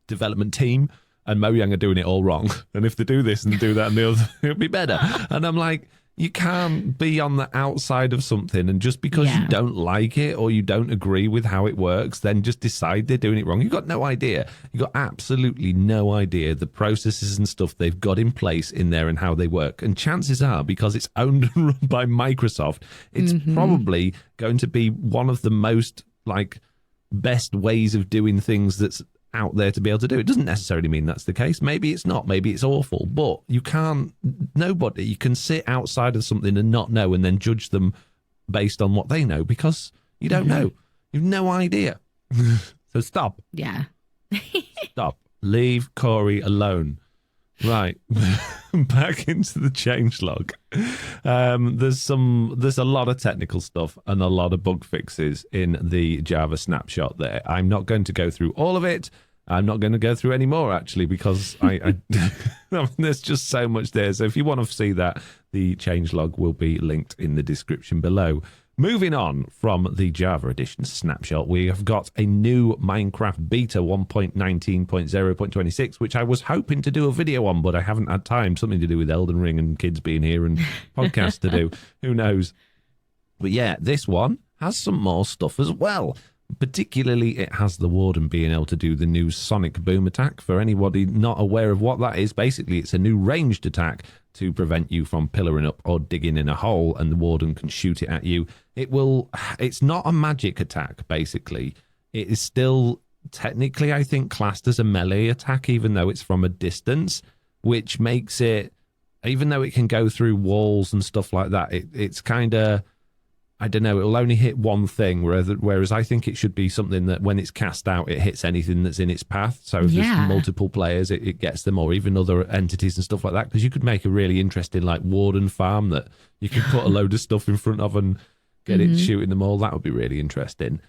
development team, and Mojang are doing it all wrong. And if they do this and do that and the other, it'll be better." And I'm like, you can't be on the outside of something, and just because you don't like it or you don't agree with how it works, then just decide they're doing it wrong. You've got no idea. You've got absolutely no idea the processes and stuff they've got in place in there and how they work. And chances are, because it's owned and run by Microsoft, it's probably going to be one of the most best ways of doing things that's out there to be able to do. It doesn't necessarily mean that's the case. Maybe it's not. Maybe it's awful. But you can sit outside of something and not know and then judge them based on what they know, because you don't know. You've no idea. So stop. Yeah. Stop. Leave Cory alone. Right. Back into the changelog. There's a lot of technical stuff and a lot of bug fixes in the Java snapshot there. I'm not going to go through all of it. I'm not going to go through any more, actually, because I there's just so much there. So if you want to see that, the changelog will be linked in the description below. Moving on from the Java edition snapshot, we have got a new Minecraft beta 1.19.0.26, which I was hoping to do a video on, but I haven't had time. Something to do with Elden Ring and kids being here and podcasts to do. Who knows? But yeah, this one has some more stuff as well. Particularly, it has the Warden being able to do the new Sonic Boom attack. For anybody not aware of what that is, basically it's a new ranged attack to prevent you from pillaring up or digging in a hole, and the Warden can shoot it at you. It's not a magic attack, basically. It is still technically, I think, classed as a melee attack, even though it's from a distance, which makes it, even though it can go through walls and stuff like that, it's kind of, I don't know, it'll only hit one thing, whereas I think it should be something that when it's cast out, it hits anything that's in its path. So if there's multiple players, it gets them, or even other entities and stuff like that, because you could make a really interesting Warden farm that you could put a load of stuff in front of and get it shooting them all. That would be really interesting.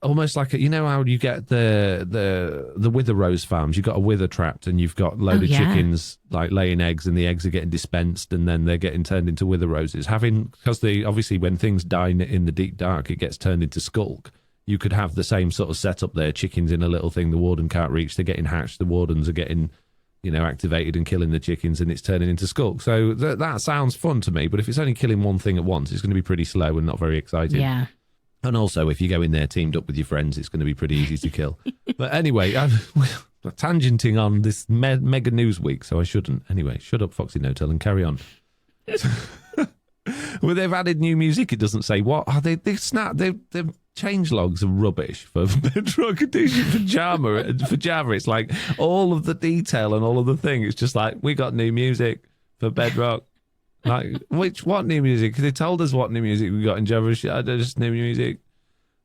Almost like you know how you get the wither rose farms. You've got a wither trapped, and you've got a load of chickens laying eggs, and the eggs are getting dispensed, and then they're getting turned into wither roses. Because obviously when things die in the deep dark, it gets turned into skulk. You could have the same sort of setup there. Chickens in a little thing the Warden can't reach. They're getting hatched. The Wardens are getting activated and killing the chickens, and it's turning into skulk. So that sounds fun to me. But if it's only killing one thing at once, it's going to be pretty slow and not very exciting. Yeah. And also, if you go in there teamed up with your friends, it's going to be pretty easy to kill. But anyway, I'm tangenting on this mega news week, so I shouldn't. Anyway, shut up, FoxyNoTail, and carry on. Well, they've added new music. It doesn't say what. Oh, they changelogs are rubbish for Bedrock Edition for Java. It's like all of the detail and all of the thing. It's just like, we got new music for Bedrock. What new music? They told us what new music we got in Java. Just new music.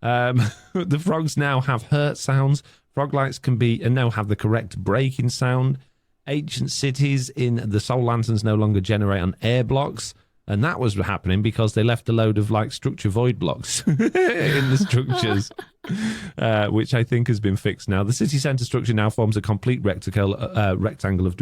The frogs now have hurt sounds. Frog lights now have the correct breaking sound. Ancient cities in the Soul Lanterns no longer generate on air blocks. And that was happening because they left a load of structure void blocks in the structures, which I think has been fixed now. The city centre structure now forms a complete rectangle of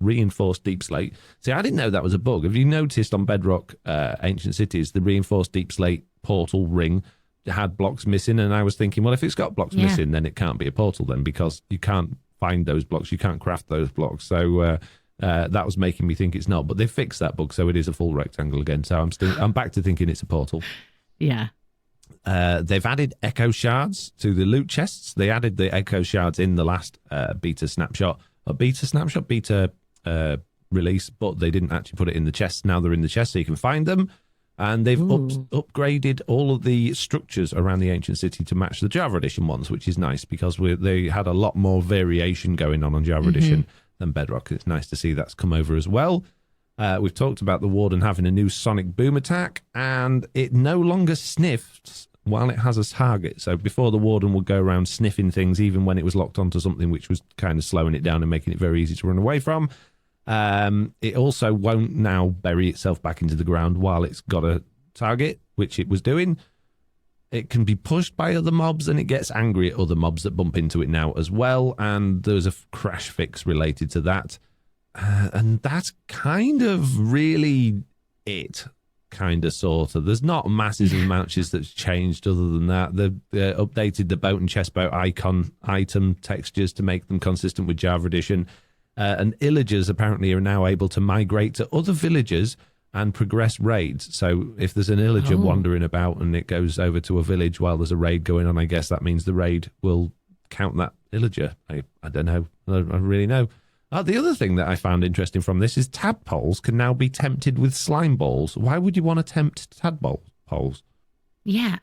reinforced deep slate. See, I didn't know that was a bug. Have you noticed on Bedrock Ancient Cities, the reinforced deep slate portal ring had blocks missing? And I was thinking, well, if it's got blocks missing, then it can't be a portal then, because you can't find those blocks. You can't craft those blocks. So that was making me think it's not. But they fixed that bug, so it is a full rectangle again. So I'm back to thinking it's a portal. Yeah. They've added echo shards to the loot chests. They added the echo shards in the last beta release, but they didn't actually put it in the chests. Now they're in the chest, so you can find them. And they've upgraded all of the structures around the ancient city to match the Java Edition ones, which is nice, because they had a lot more variation going on Java Edition than Bedrock. It's nice to see that's come over as well. We've talked about the Warden having a new Sonic Boom attack, and it no longer sniffs while it has a target. So before, the Warden would go around sniffing things even when it was locked onto something, which was kind of slowing it down and making it very easy to run away from. It also won't now bury itself back into the ground while it's got a target, which it was doing. It can be pushed by other mobs, and it gets angry at other mobs that bump into it now as well. And there's a crash fix related to that. And that's kind of really it, kind of, sort of. There's not massive amounts that's changed other than that. They've updated the boat and chest boat item textures to make them consistent with Java Edition. And villagers apparently are now able to migrate to other villages and progress raids. So if there's an villager wandering about and it goes over to a village while there's a raid going on, I guess that means the raid will count that villager. I don't know. I don't really know. The other thing that I found interesting from this is tadpoles can now be tempted with slime balls. Why would you want to tempt tadpoles? Yeah,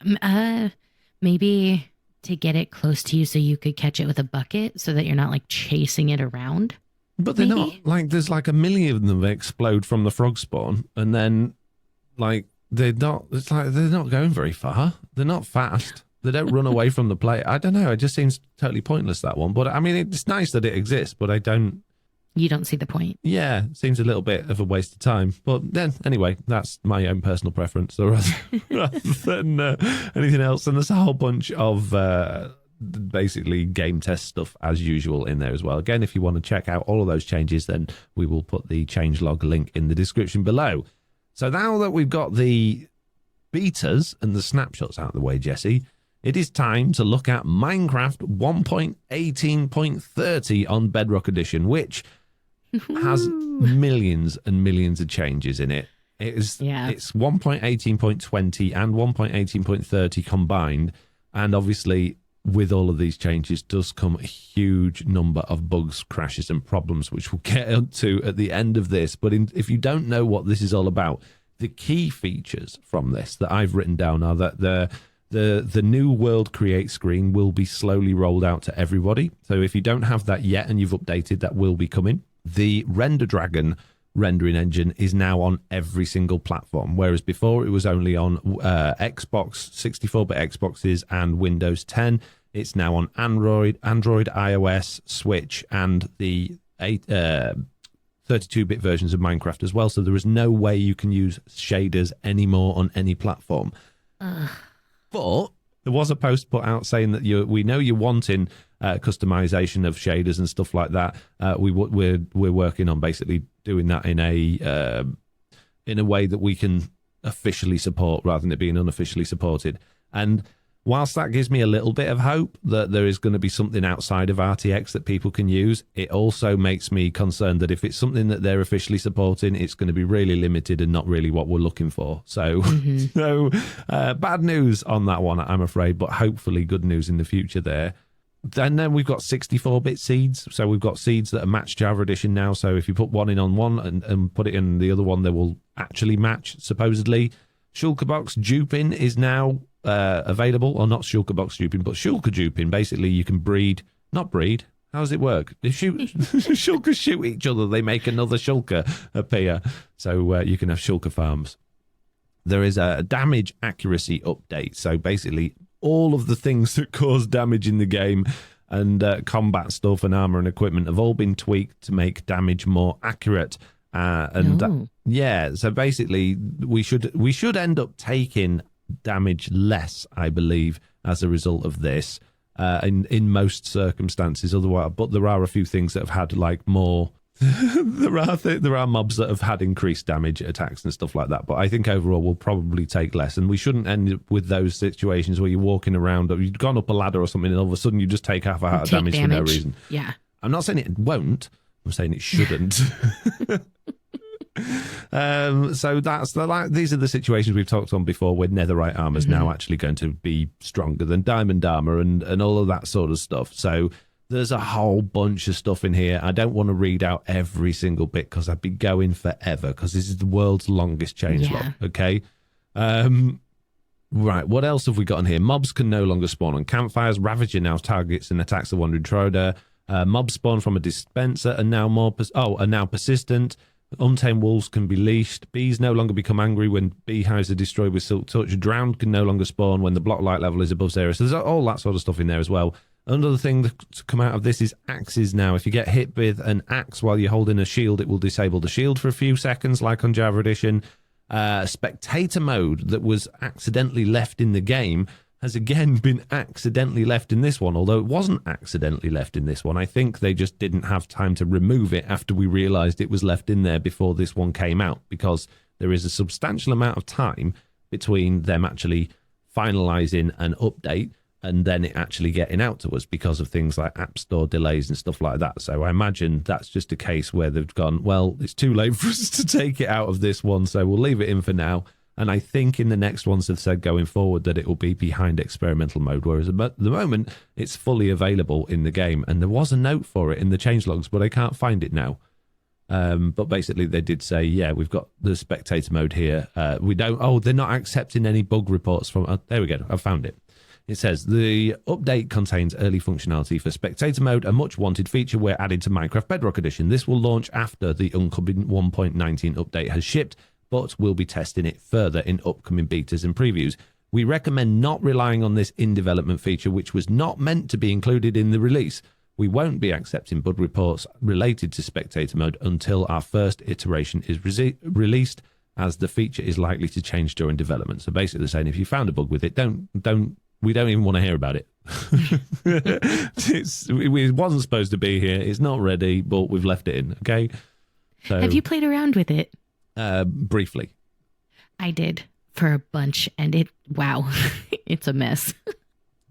maybe to get it close to you so you could catch it with a bucket so that you're not like chasing it around. But they're not, like, there's like a million of them that explode from the frog spawn, and then, like, they're not going very far. They're not fast. They don't run away from the play. I don't know. It just seems totally pointless, that one. But, I mean, it's nice that it exists, but I don't... You don't see the point. Yeah, seems a little bit of a waste of time. But then, anyway, that's my own personal preference. So rather than anything else. And there's a whole bunch of... basically game test stuff as usual in there as well. Again, if you want to check out all of those changes, then we will put the changelog link in the description below. So now that we've got the betas and the snapshots out of the way, Jessie, it is time to look at Minecraft 1.18.30 on Bedrock Edition, which has millions and millions of changes in it. It's 1.18.20 and 1.18.30 combined, and obviously with all of these changes does come a huge number of bugs, crashes and problems, which we'll get into at the end of this. But if you don't know what this is all about, the key features from this that I've written down are that the new world create screen will be slowly rolled out to everybody. So if you don't have that yet and you've updated, that will be coming. The Render Dragon rendering engine is now on every single platform, whereas before it was only on Xbox, 64-bit Xboxes and Windows 10. It's now on Android, iOS, Switch, and the 32-bit versions of Minecraft as well. So there is no way you can use shaders anymore on any platform. But there was a post put out saying that we know you're wanting customization of shaders and stuff like that. We're working on basically doing that in a way that we can officially support rather than it being unofficially supported. And whilst that gives me a little bit of hope that there is going to be something outside of RTX that people can use, it also makes me concerned that if it's something that they're officially supporting, it's going to be really limited and not really what we're looking for. So, bad news on that one, I'm afraid, but hopefully good news in the future there. Then we've got 64-bit seeds. So we've got seeds that are matched Java Edition now. So if you put one in on one and put it in the other one, they will actually match, supposedly. Shulkerbox duping is now available, or not Shulkerbox duping, but Shulker duping. Basically, you can not breed. How does it work? If Shulkers shoot each other, they make another Shulker appear. So you can have Shulker farms. There is a damage accuracy update. So basically, all of the things that cause damage in the game and combat stuff and armor and equipment have all been tweaked to make damage more accurate. So basically, we should end up taking damage less, I believe, as a result of this in most circumstances. Otherwise, but there are a few things that have had like more. there are mobs that have had increased damage attacks and stuff like that, but I think overall we'll probably take less, and we shouldn't end up with those situations where you're walking around or you've gone up a ladder or something and all of a sudden you just take half a heart of damage for no reason. Yeah, I'm not saying it won't, I'm saying it shouldn't. So these are the situations we've talked on before where netherite armor is now actually going to be stronger than diamond armor and all of that sort of stuff. So there's a whole bunch of stuff in here. I don't want to read out every single bit because I'd be going forever, because this is the world's longest changelog. Okay. Right, what else have we got in here? Mobs can no longer spawn on campfires. Ravager now targets and attacks the wandering troder. Mobs spawn from a dispenser and now now persistent. Untamed wolves can be leashed. Bees no longer become angry when beehives are destroyed with silk touch. Drowned can no longer spawn when the block light level is above 0. So there's all that sort of stuff in there as well. Another thing to come out of this is axes now. If you get hit with an axe while you're holding a shield, it will disable the shield for a few seconds, like on Java Edition. Spectator mode that was accidentally left in the game has again been accidentally left in this one, although it wasn't accidentally left in this one. I think they just didn't have time to remove it after we realised it was left in there before this one came out, because there is a substantial amount of time between them actually finalising an update and then it actually getting out to us because of things like App Store delays and stuff like that. So I imagine that's just a case where they've gone, well, it's too late for us to take it out of this one, so we'll leave it in for now. And I think in the next ones they've said going forward that it will be behind experimental mode, whereas at the moment it's fully available in the game. And there was a note for it in the changelogs, but I can't find it now. But basically they did say, yeah, we've got the spectator mode here. They're not accepting any bug reports from, there we go, I found it. It says, the update contains early functionality for spectator mode, a much wanted feature we're adding to Minecraft Bedrock Edition. This will launch after the upcoming 1.19 update has shipped, but we'll be testing it further in upcoming betas and previews. We recommend not relying on this in-development feature, which was not meant to be included in the release. We won't be accepting bug reports related to spectator mode until our first iteration is released, as the feature is likely to change during development. So basically they're saying if you found a bug with it, we don't even want to hear about it. It wasn't supposed to be here. It's not ready, but we've left it in. Okay. So, have you played around with it? Briefly. I did for a bunch, and wow, it's a mess.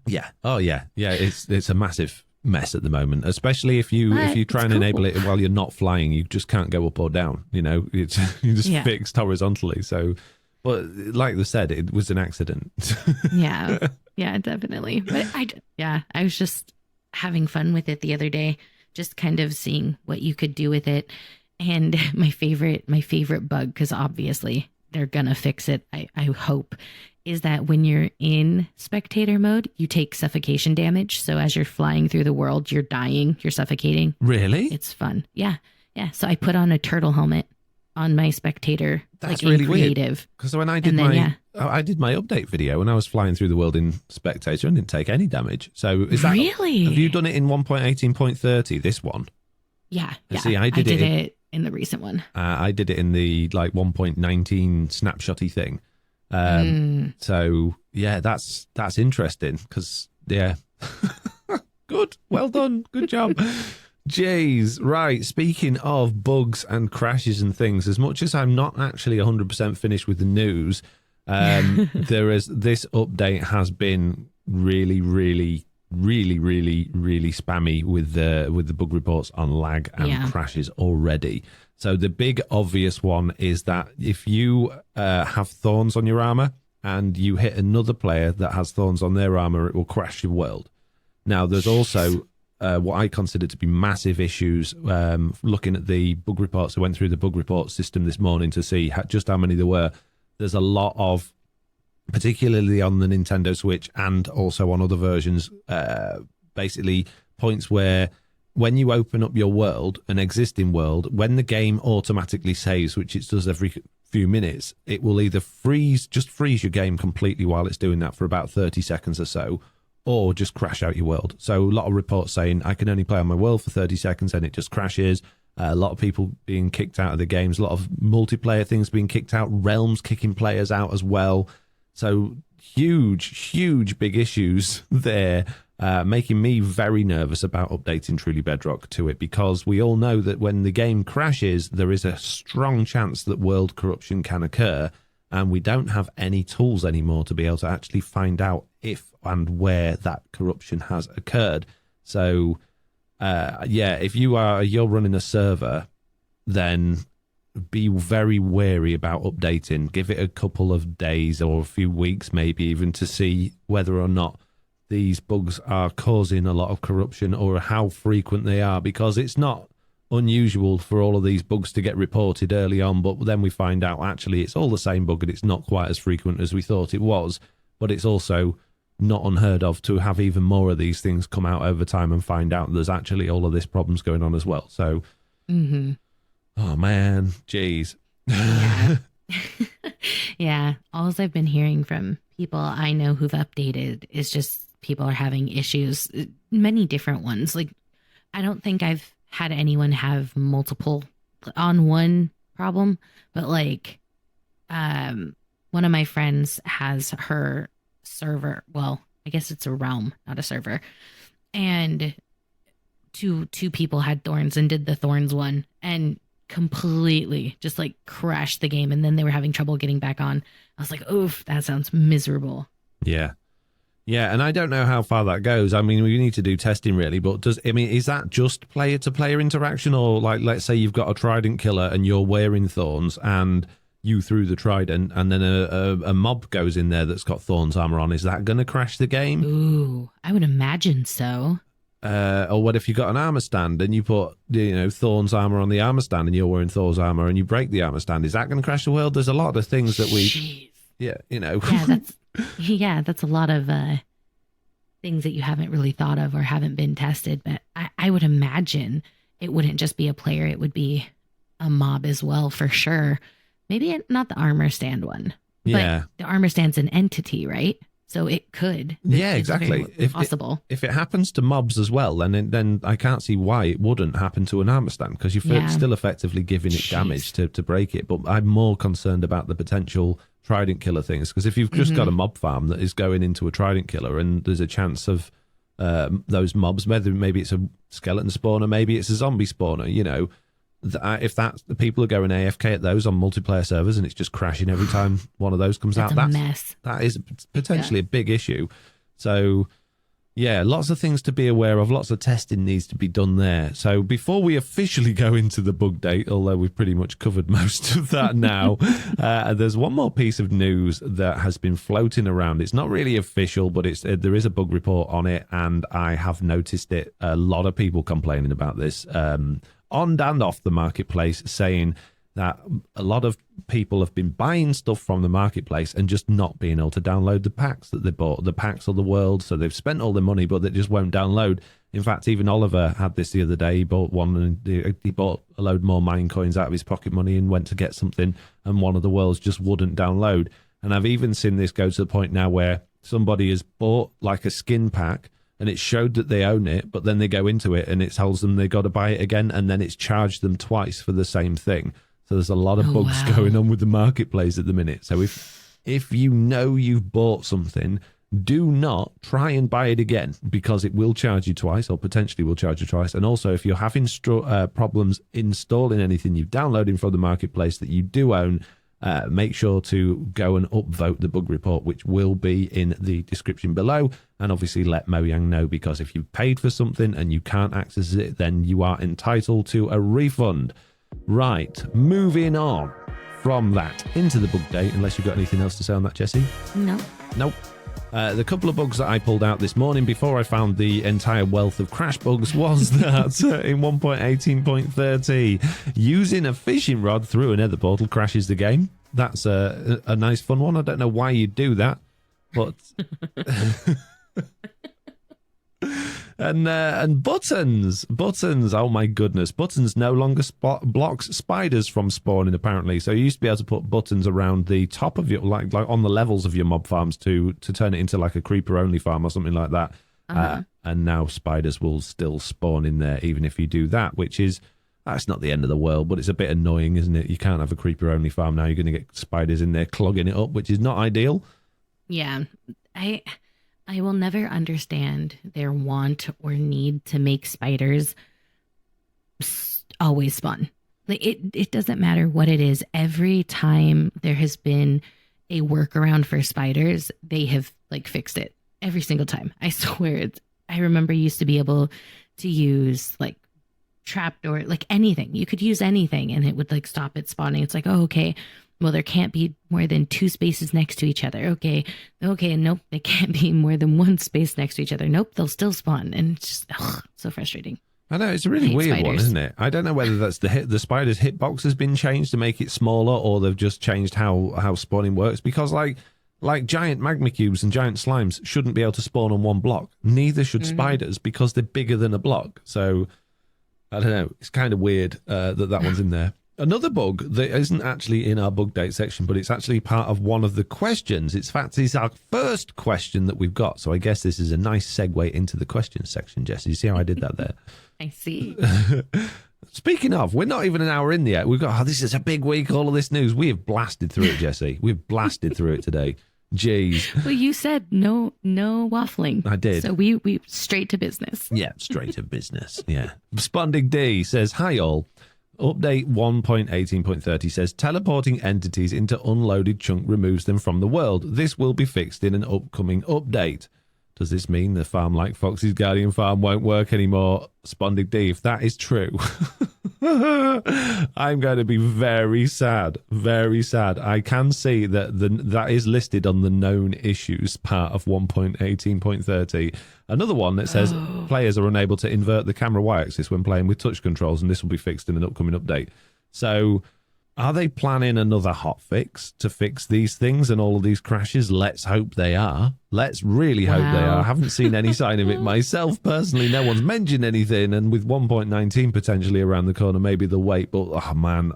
Yeah. Oh yeah. Yeah. It's a massive mess at the moment, especially if you try and enable it while you're not flying. You just can't go up or down. You know, you just fixed horizontally. So, but like they said, it was an accident. Yeah, definitely. But I was just having fun with it the other day, just kind of seeing what you could do with it. And my favorite bug, because obviously they're gonna fix it, I hope, is that when you're in spectator mode, you take suffocation damage. So as you're flying through the world, you're dying, you're suffocating. Really? It's fun. Yeah. So I put on a turtle helmet on my spectator. That's like really creative. Weird. Because when I did I did my update video and I was flying through the world in spectator and didn't take any damage. So is that really? Have you done it in 1.18.30? This one? Yeah. See, I did it in the recent one. I did it in the 1.19 snapshotty thing. So yeah, that's interesting because good, well done, good job. Jeez, right. Speaking of bugs and crashes and things, as much as I'm not actually 100% finished with the news, this update has been really spammy with the bug reports on lag and crashes already. So the big obvious one is that if you have thorns on your armor and you hit another player that has thorns on their armor, it will crash your world. Now, there's also what I consider to be massive issues. Looking at the bug reports, I went through the bug report system this morning to see just how many there were. There's a lot of, particularly on the Nintendo Switch and also on other versions, basically points where when you open up your world, an existing world, when the game automatically saves, which it does every few minutes, it will either freeze your game completely while it's doing that for about 30 seconds or so, or just crash out your world. So a lot of reports saying I can only play on my world for 30 seconds and it just crashes. A lot of people being kicked out of the games, a lot of multiplayer things being kicked out, realms kicking players out as well. So huge big issues there, making me very nervous about updating Truly Bedrock to it, because we all know that when the game crashes, there is a strong chance that world corruption can occur, and we don't have any tools anymore to be able to actually find out if and where that corruption has occurred. So, if you're running a server, then be very wary about updating. Give it a couple of days or a few weeks, maybe even, to see whether or not these bugs are causing a lot of corruption or how frequent they are, because it's not unusual for all of these bugs to get reported early on, but then we find out actually it's all the same bug and it's not quite as frequent as we thought it was. But it's also not unheard of to have even more of these things come out over time and find out there's actually all of this problems going on as well. So oh man, jeez. Yeah, all I've been hearing from people I know who've updated is just people are having issues, many different ones. Like, I don't think I've had anyone have multiple on one problem, but like one of my friends has her server. Well, I guess it's a realm, not a server. And two people had thorns and did the thorns one and completely just like crashed the game. And then they were having trouble getting back on. I was like, oof, that sounds miserable. Yeah. Yeah, and I don't know how far that goes. I mean, we need to do testing really, but is that just player to player interaction, or like, let's say you've got a trident killer and you're wearing thorns and you threw the trident and then a mob goes in there that's got thorns armor on, is that going to crash the game? Ooh, I would imagine so. Or what if you got an armor stand and you put, thorns armor on the armor stand and you're wearing thorns armor and you break the armor stand? Is that going to crash the world? There's a lot of things that we... Jeez. Yeah, that's a lot of things that you haven't really thought of or haven't been tested. But I would imagine it wouldn't just be a player; it would be a mob as well, for sure. Maybe not the armor stand one. Yeah, but the armor stand's an entity, right? So it could. Yeah, exactly. If possible. If it happens to mobs as well, then I can't see why it wouldn't happen to an armor stand, because you're still effectively giving it damage to break it. But I'm more concerned about the potential trident killer things, because if you've just got a mob farm that is going into a trident killer and there's a chance of those mobs, maybe it's a skeleton spawner, maybe it's a zombie spawner, if the people are going AFK at those on multiplayer servers and it's just crashing every time one of those comes out, that's a mess. That is potentially a big issue. So yeah, lots of things to be aware of, lots of testing needs to be done there. So before we officially go into the bug date, although we've pretty much covered most of that now, there's one more piece of news that has been floating around. It's not really official, but there is a bug report on it, and I have noticed it. A lot of people complaining about this on and off the marketplace, saying that a lot of people have been buying stuff from the marketplace and just not being able to download the packs that they bought, the packs of the world. So they've spent all their money, but they just won't download. In fact, even Oliver had this the other day. He bought one, and he bought a load more mine coins out of his pocket money and went to get something, and one of the worlds just wouldn't download. And I've even seen this go to the point now where somebody has bought like a skin pack, and it showed that they own it, but then they go into it and it tells them they got to buy it again, and then it's charged them twice for the same thing. So there's a lot of bugs going on with the marketplace at the minute. So if you know you've bought something, do not try and buy it again, because it will charge you twice, or potentially will charge you twice. And also, if you're having problems installing anything you've downloaded from the marketplace that you do own, make sure to go and upvote the bug report, which will be in the description below. And obviously let Mojang know, because if you've paid for something and you can't access it, then you are entitled to a refund. Right, moving on from that into the bug date, unless you've got anything else to say on that, Jessie? No. Nope. The couple of bugs that I pulled out this morning before I found the entire wealth of crash bugs was that in 1.18.30, using a fishing rod through a nether portal crashes the game. That's a nice fun one. I don't know why you'd do that, but... And buttons, oh my goodness, buttons no longer blocks spiders from spawning, apparently. So you used to be able to put buttons around the top of your, like on the levels of your mob farms to turn it into like a creeper only farm or something like that. And now spiders will still spawn in there even if you do that, which is, that's not the end of the world, but it's a bit annoying, isn't it? You can't have a creeper only farm now. You're going to get spiders in there clogging it up, which is not ideal. Yeah, I will never understand their want or need to make spiders always spawn. Like it doesn't matter what it is. Every time there has been a workaround for spiders, they have like fixed it every single time. I swear. I remember you used to be able to use like trapdoor, like anything. You could use anything and it would like stop it spawning. It's like, oh, okay. Well, there can't be more than 2 spaces next to each other. Okay, nope, they can't be more than 1 space next to each other. Nope, they'll still spawn. And it's just so frustrating. I know, it's a really weird one, isn't it? I don't know whether that's the spider's hitbox has been changed to make it smaller, or they've just changed how spawning works. Because like giant magma cubes and giant slimes shouldn't be able to spawn on one block. Neither should spiders, because they're bigger than a block. So, I don't know, it's kind of weird that one's in there. Another bug that isn't actually in our bug date section, but it's actually part of one of the questions. It's our first question that we've got. So I guess this is a nice segue into the questions section, Jessie. You see how I did that there? I see. Speaking of, we're not even an hour in yet. We've got, this is a big week, all of this news. We have blasted through it, Jessie. We've blasted through it today. Jeez. Well, you said no waffling. I did. So we straight to business. Yeah, straight to business. Yeah. Sponding D says, hi all. Update 1.18.30 says, teleporting entities into unloaded chunk removes them from the world. This will be fixed in an upcoming update. Does this mean the farm like Foxy's Guardian farm won't work anymore? Sponding D, if that is true, I'm going to be very sad. Very sad. I can see that that is listed on the known issues part of 1.18.30. Another one that says players are unable to invert the camera y-axis when playing with touch controls, and this will be fixed in an upcoming update. So are they planning another hotfix to fix these things and all of these crashes? Let's hope they are. Let's really hope they are. I haven't seen any sign of it myself personally. No one's mentioned anything. And with 1.19 potentially around the corner, maybe they'll wait. But, oh, man,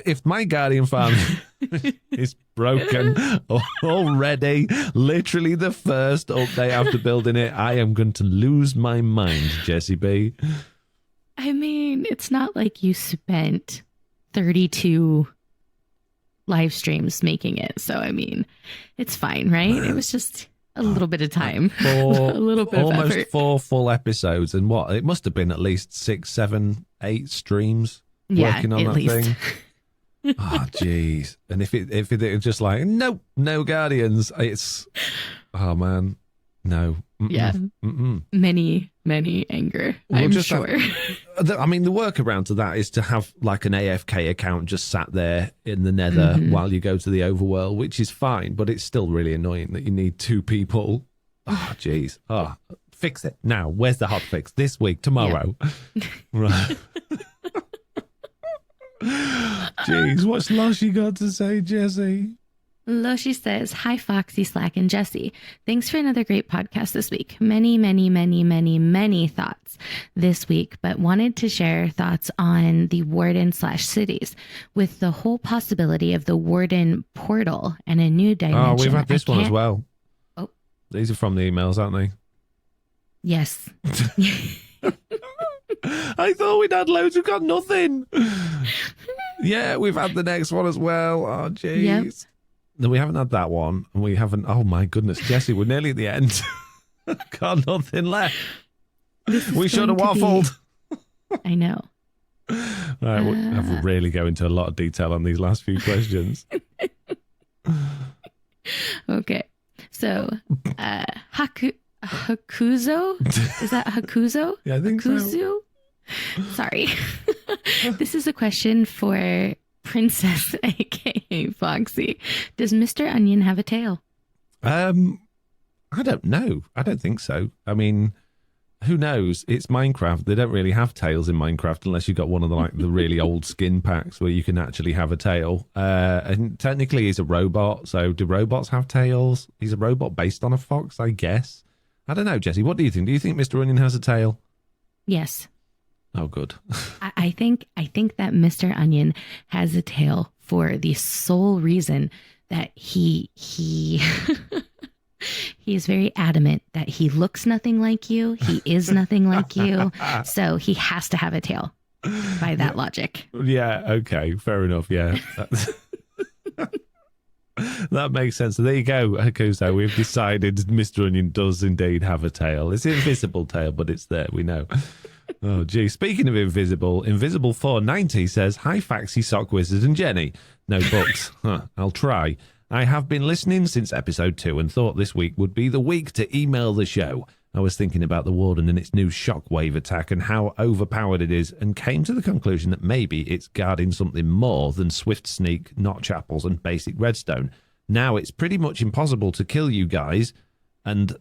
if my Guardian farm is broken already, literally the first update after building it, I am going to lose my mind, Jessiie B. I mean, it's not like you spent 32 live streams making it. So, I mean, it's fine, right? It was just a little bit of time. A little bit of almost effort. 4 full episodes. And what? It must have been at least 6, 7, 8 streams working on at that least. thing. Oh, jeez. And if it was just like, nope, no Guardians, it's, oh, man, no. Mm-mm. Yeah. Mm-mm. Many anger, I'm sure. I mean, the workaround to that is to have like an AFK account just sat there in the nether while you go to the overworld, which is fine, but it's still really annoying that you need 2 people. Oh, jeez. Oh, fix it now. Where's the hotfix? This week, tomorrow. Yeah. Right. Jeez, what's Lushy got to say, Jessiie? Lushy says, hi, Foxy, Slack, and Jessiie. Thanks for another great podcast this week. Many thoughts this week, but wanted to share thoughts on the Warden/cities with the whole possibility of the Warden portal and a new dimension. Oh, we've had this one as well. Oh. These are from the emails, aren't they? Yes. I thought we'd had loads. We've got nothing. Yeah, we've had the next one as well. Oh, jeez. Yep. No, we haven't had that one. And we haven't. Oh, my goodness. Jessiie, we're nearly at the end. Got nothing left. We should have waffled. I know. Right, we'll really go into a lot of detail on these last few questions. Okay. So, Hakuzo? Is that Hakuzo? Yeah, I think Hakuzu? so. Sorry. This is a question for Princess, aka Foxy. Does Mr. Onion have a tail? I don't know. I don't think so. I mean, who knows? It's Minecraft. They don't really have tails in Minecraft unless you've got one of the really old skin packs where you can actually have a tail. And technically he's a robot, so do robots have tails? He's a robot based on a fox, I guess. I don't know, Jessiie. What do you think? Do you think Mr. Onion has a tail? Yes. Oh, good. I think that Mr. Onion has a tail for the sole reason that he is very adamant that he looks nothing like you. He is nothing like you. So he has to have a tail by that logic. Yeah. Okay. Fair enough. Yeah. That makes sense. So there you go, Hakuzo. We've decided Mr. Onion does indeed have a tail. It's an invisible tail, but it's there. We know. Oh, gee. Speaking of invisible, Invisible490 says, hi, Foxy, Sock Wizard, and Jenny. No books. I'll try. I have been listening since episode 2 and thought this week would be the week to email the show. I was thinking about the Warden and its new shockwave attack and how overpowered it is, and came to the conclusion that maybe it's guarding something more than Swift Sneak, Notch Apples, and basic redstone. Now it's pretty much impossible to kill you guys, and...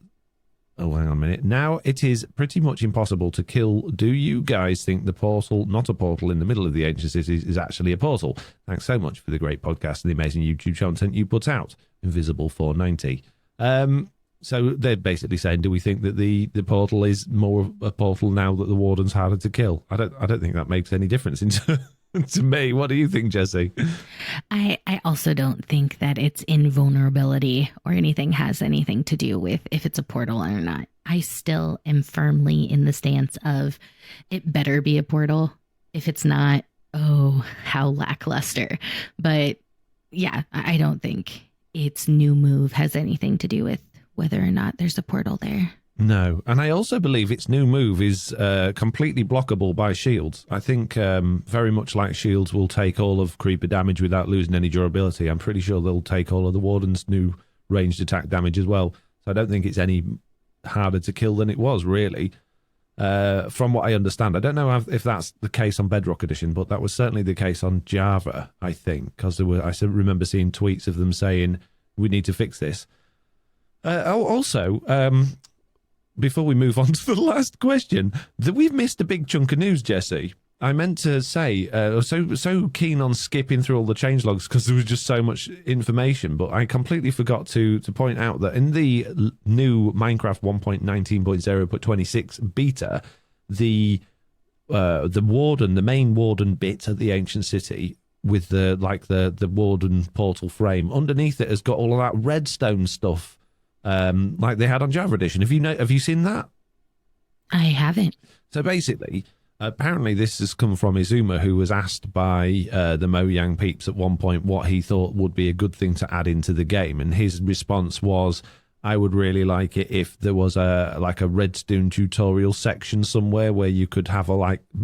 Oh, hang on a minute. Now it is pretty much impossible to kill. Do you guys think the portal, not a portal in the middle of the ancient cities, is actually a portal? Thanks so much for the great podcast and the amazing YouTube content you put out. Invisible490. So they're basically saying, do we think that the portal is more a portal now that the Warden's harder to kill? I don't think that makes any difference to me. What do you think, Jessiie? I also don't think that its invulnerability or anything has anything to do with if it's a portal or not. I still am firmly in the stance of it better be a portal. If it's not, oh, how lackluster. But yeah, I don't think its new move has anything to do with whether or not there's a portal there. No, and I also believe its new move is completely blockable by shields. I think very much like shields will take all of creeper damage without losing any durability. I'm pretty sure they'll take all of the Warden's new ranged attack damage as well. So I don't think it's any harder to kill than it was, really. From what I understand, I don't know if that's the case on Bedrock Edition, but that was certainly the case on Java, I think, because I remember seeing tweets of them saying, we need to fix this. Also, before we move on to the last question, that we've missed a big chunk of news, Jessie. I meant to say, so keen on skipping through all the changelogs because there was just so much information, but I completely forgot to point out that in the new Minecraft 1.19.0.26 beta, the warden, the main warden bit at the ancient city with the warden portal frame, underneath it has got all of that redstone stuff. Like they had on Java Edition. Have you seen that? I haven't. So basically, apparently this has come from Izuma, who was asked by the Mojang peeps at one point what he thought would be a good thing to add into the game, and his response was, I would really like it if there was a redstone tutorial section somewhere where you could have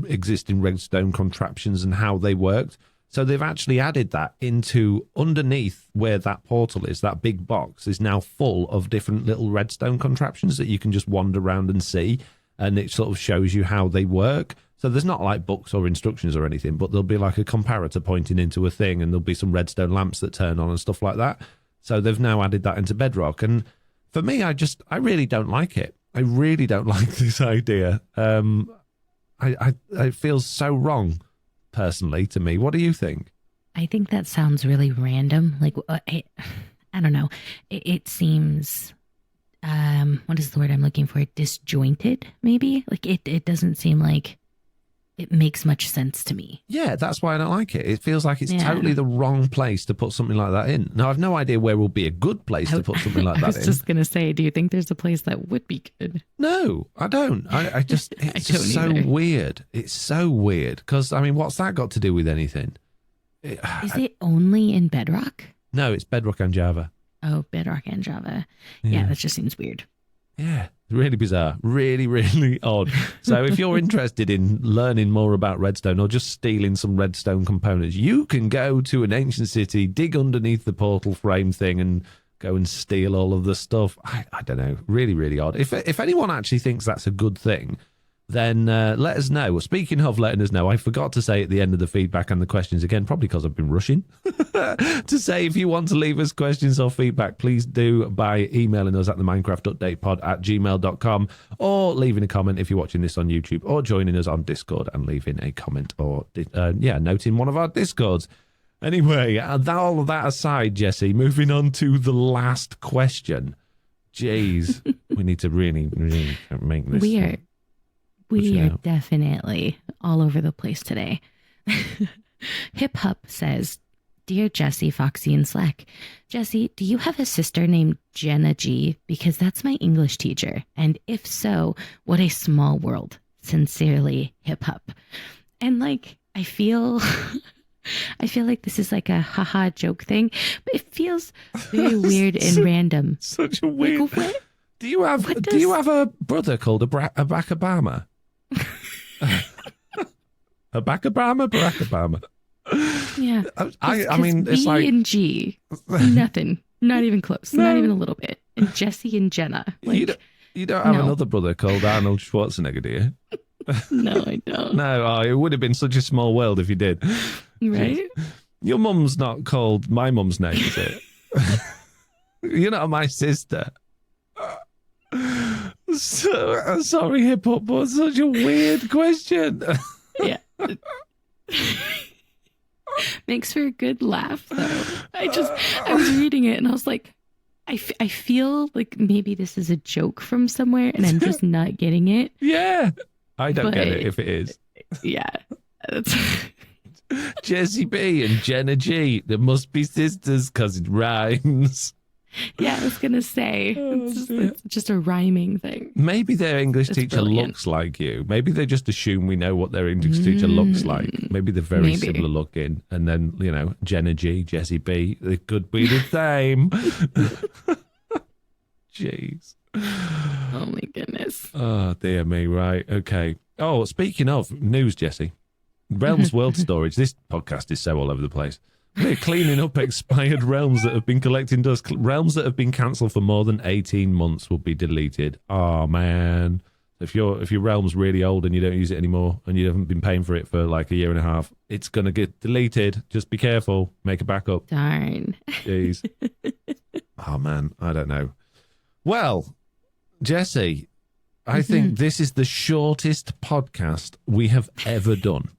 existing redstone contraptions and how they worked. So they've actually added that into underneath where that portal is. That big box is now full of different little redstone contraptions that you can just wander around and see. And it sort of shows you how they work. So there's not like books or instructions or anything, but there'll be like a comparator pointing into a thing, and there'll be some redstone lamps that turn on and stuff like that. So they've now added that into Bedrock. And for me, I really don't like it. I really don't like this idea. It feels so wrong. Personally, to me, what do you think? I think that sounds really random. Like, I don't know. It seems, what is the word I'm looking for? Disjointed, maybe? Like, it doesn't seem like it makes much sense to me. Yeah, that's why I don't like it. It feels like it's totally the wrong place to put something like that in. Now, I've no idea where will be a good place to put something like that in. I was just going to say, do you think there's a place that would be good? No, I don't. It's just so weird. It's so weird. Because, I mean, what's that got to do with anything? Is it only in Bedrock? No, it's Bedrock and Java. Oh, Bedrock and Java. Yeah, that just seems weird. Yeah, really bizarre. Really, really odd. So if you're interested in learning more about redstone or just stealing some redstone components, you can go to an ancient city, dig underneath the portal frame thing and go and steal all of the stuff. I don't know. Really, really odd. If anyone actually thinks that's a good thing, then let us know. Speaking of letting us know, I forgot to say at the end of the feedback and the questions again, probably because I've been rushing, to say if you want to leave us questions or feedback, please do by emailing us at theminecraftupdatepod@gmail.com, or leaving a comment if you're watching this on YouTube, or joining us on Discord and leaving a comment or noting one of our Discords. Anyway, all of that aside, Jessie, moving on to the last question. Jeez, we need to really, really make this. We are definitely all over the place today. Hip Hop says, Dear Jessie, Foxy, and Slack. Jessie, do you have a sister named Jenna G? Because that's my English teacher. And if so, what a small world. Sincerely, Hip Hop. And I feel like this is like a haha joke thing, but it feels very weird and random. Such a weird. Do you have a brother called Barack Obama? Barack Obama. Yeah. I mean, it's B like and G, nothing, not even close, not even a little bit. And Jessie and Jenna. You don't have another brother called Arnold Schwarzenegger, do you? No, I don't. No, it would have been such a small world if you did. Right? Your mum's not called my mum's name, is it? You're not my sister. So, sorry, Hip Hop, but such a weird question. Yeah. Makes for a good laugh, though. I was reading it and I was like, I feel like maybe this is a joke from somewhere and I'm just not getting it. Yeah. I don't get it if it is. Yeah. Jessiie B and Jenna G. There must be sisters because it rhymes. Yeah, I was gonna say it's just a rhyming thing. Maybe their English It's teacher brilliant. looks like you. Maybe they just assume we know what their English teacher looks like. Maybe they're very Maybe. similar looking. And then, Jenna G, Jessiie B, they could be the same. Jeez. Oh my goodness. Oh, dear me. Right. Okay. Oh, speaking of news, Jessiie. Realms World Storage. This podcast is so all over the place. We're cleaning up expired realms that have been collecting dust. Realms that have been cancelled for more than 18 months will be deleted. Oh, man. If your realm's really old and you don't use it anymore and you haven't been paying for it for like a year and a half, it's going to get deleted. Just be careful. Make a backup. Darn. Jeez. Oh, man. I don't know. Well, Jessiie, I think this is the shortest podcast we have ever done.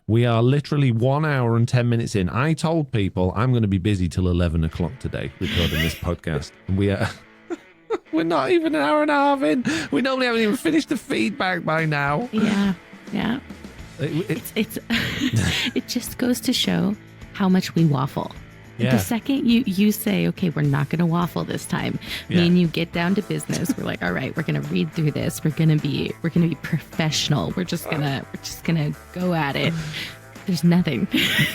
We are literally 1 hour and 10 minutes in. I told people I'm going to be busy till 11 o'clock today recording this podcast. And we're not even an hour and a half in. We normally haven't even finished the feedback by now. Yeah. It's it just goes to show how much we waffle. Yeah. The second you say, okay, we're not going to waffle this time, me and you get down to business. We're like, all right, we're going to read through this. We're going to be professional. We're just gonna go at it. There's nothing.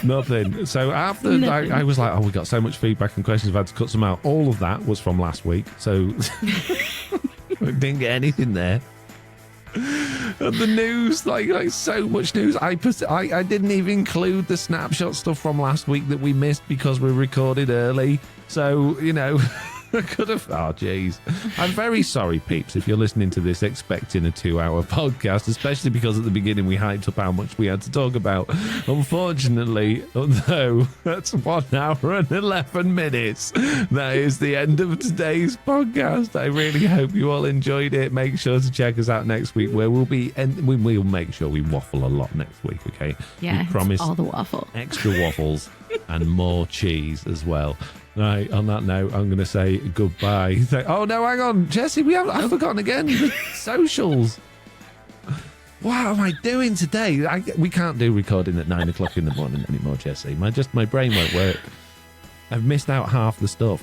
Nothing. So after I was like, oh, we got so much feedback and questions, I've had to cut some out. All of that was from last week. So we didn't get anything there. And the news, like so much news. I didn't even include the snapshot stuff from last week that we missed because we recorded early. So, I could have. Oh, jeez. I'm very sorry, peeps, if you're listening to this expecting a 2-hour podcast, especially because at the beginning we hyped up how much we had to talk about. Unfortunately, although that's 1 hour and 11 minutes, that is the end of today's podcast. I really hope you all enjoyed it. Make sure to check us out next week, where we'll make sure we waffle a lot next week, okay? Yeah, we promise all the waffle. Extra waffles and more cheese as well. Right, on that note, I'm going to say goodbye. Oh, no, hang on. Jessiie, I've forgotten again. The socials. What am I doing today? We can't do recording at 9 o'clock in the morning anymore, Jessiie. My brain won't work. I've missed out half the stuff.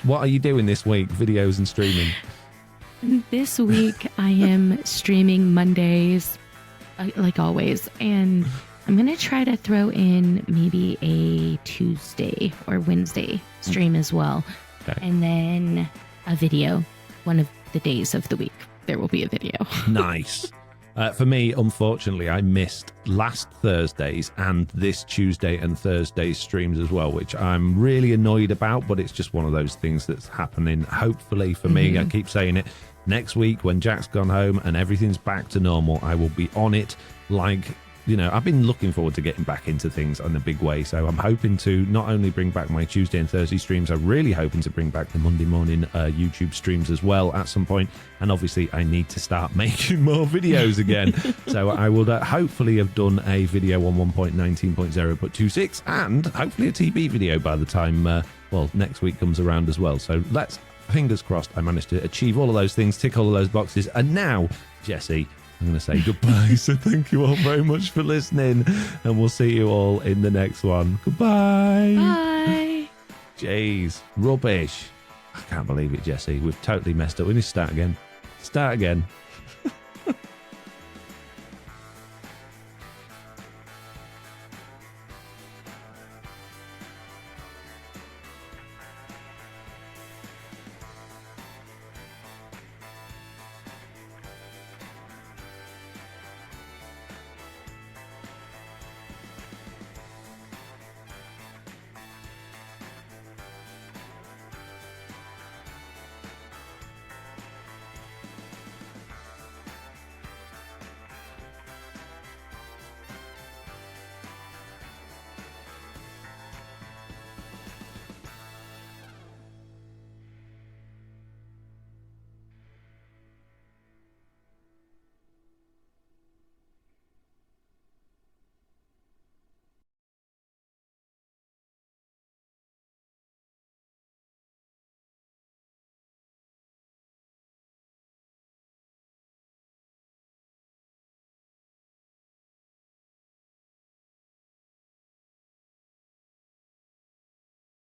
What are you doing this week? Videos and streaming? This week, I am streaming Mondays, like always, and I'm going to try to throw in maybe a Tuesday or Wednesday stream as well. Okay. And then a video. One of the days of the week, there will be a video. Nice. For me, unfortunately, I missed last Thursday's and this Tuesday and Thursday's streams as well, which I'm really annoyed about, but it's just one of those things that's happening. Hopefully for me, I keep saying it, next week when Jack's gone home and everything's back to normal, I will be on it like... I've been looking forward to getting back into things in a big way. So I'm hoping to not only bring back my Tuesday and Thursday streams, I'm really hoping to bring back the Monday morning YouTube streams as well at some point. And obviously I need to start making more videos again. So I will hopefully have done a video on 1.19.0.26 and hopefully a TB video by the time, next week comes around as well. So fingers crossed, I managed to achieve all of those things, tick all of those boxes. And now, Jessiie, I'm going to say goodbye. So thank you all very much for listening, and we'll see you all in the next one. Goodbye. Bye. Jeez, rubbish. I can't believe it, Jessiie. We've totally messed up. We need to start again. Start again.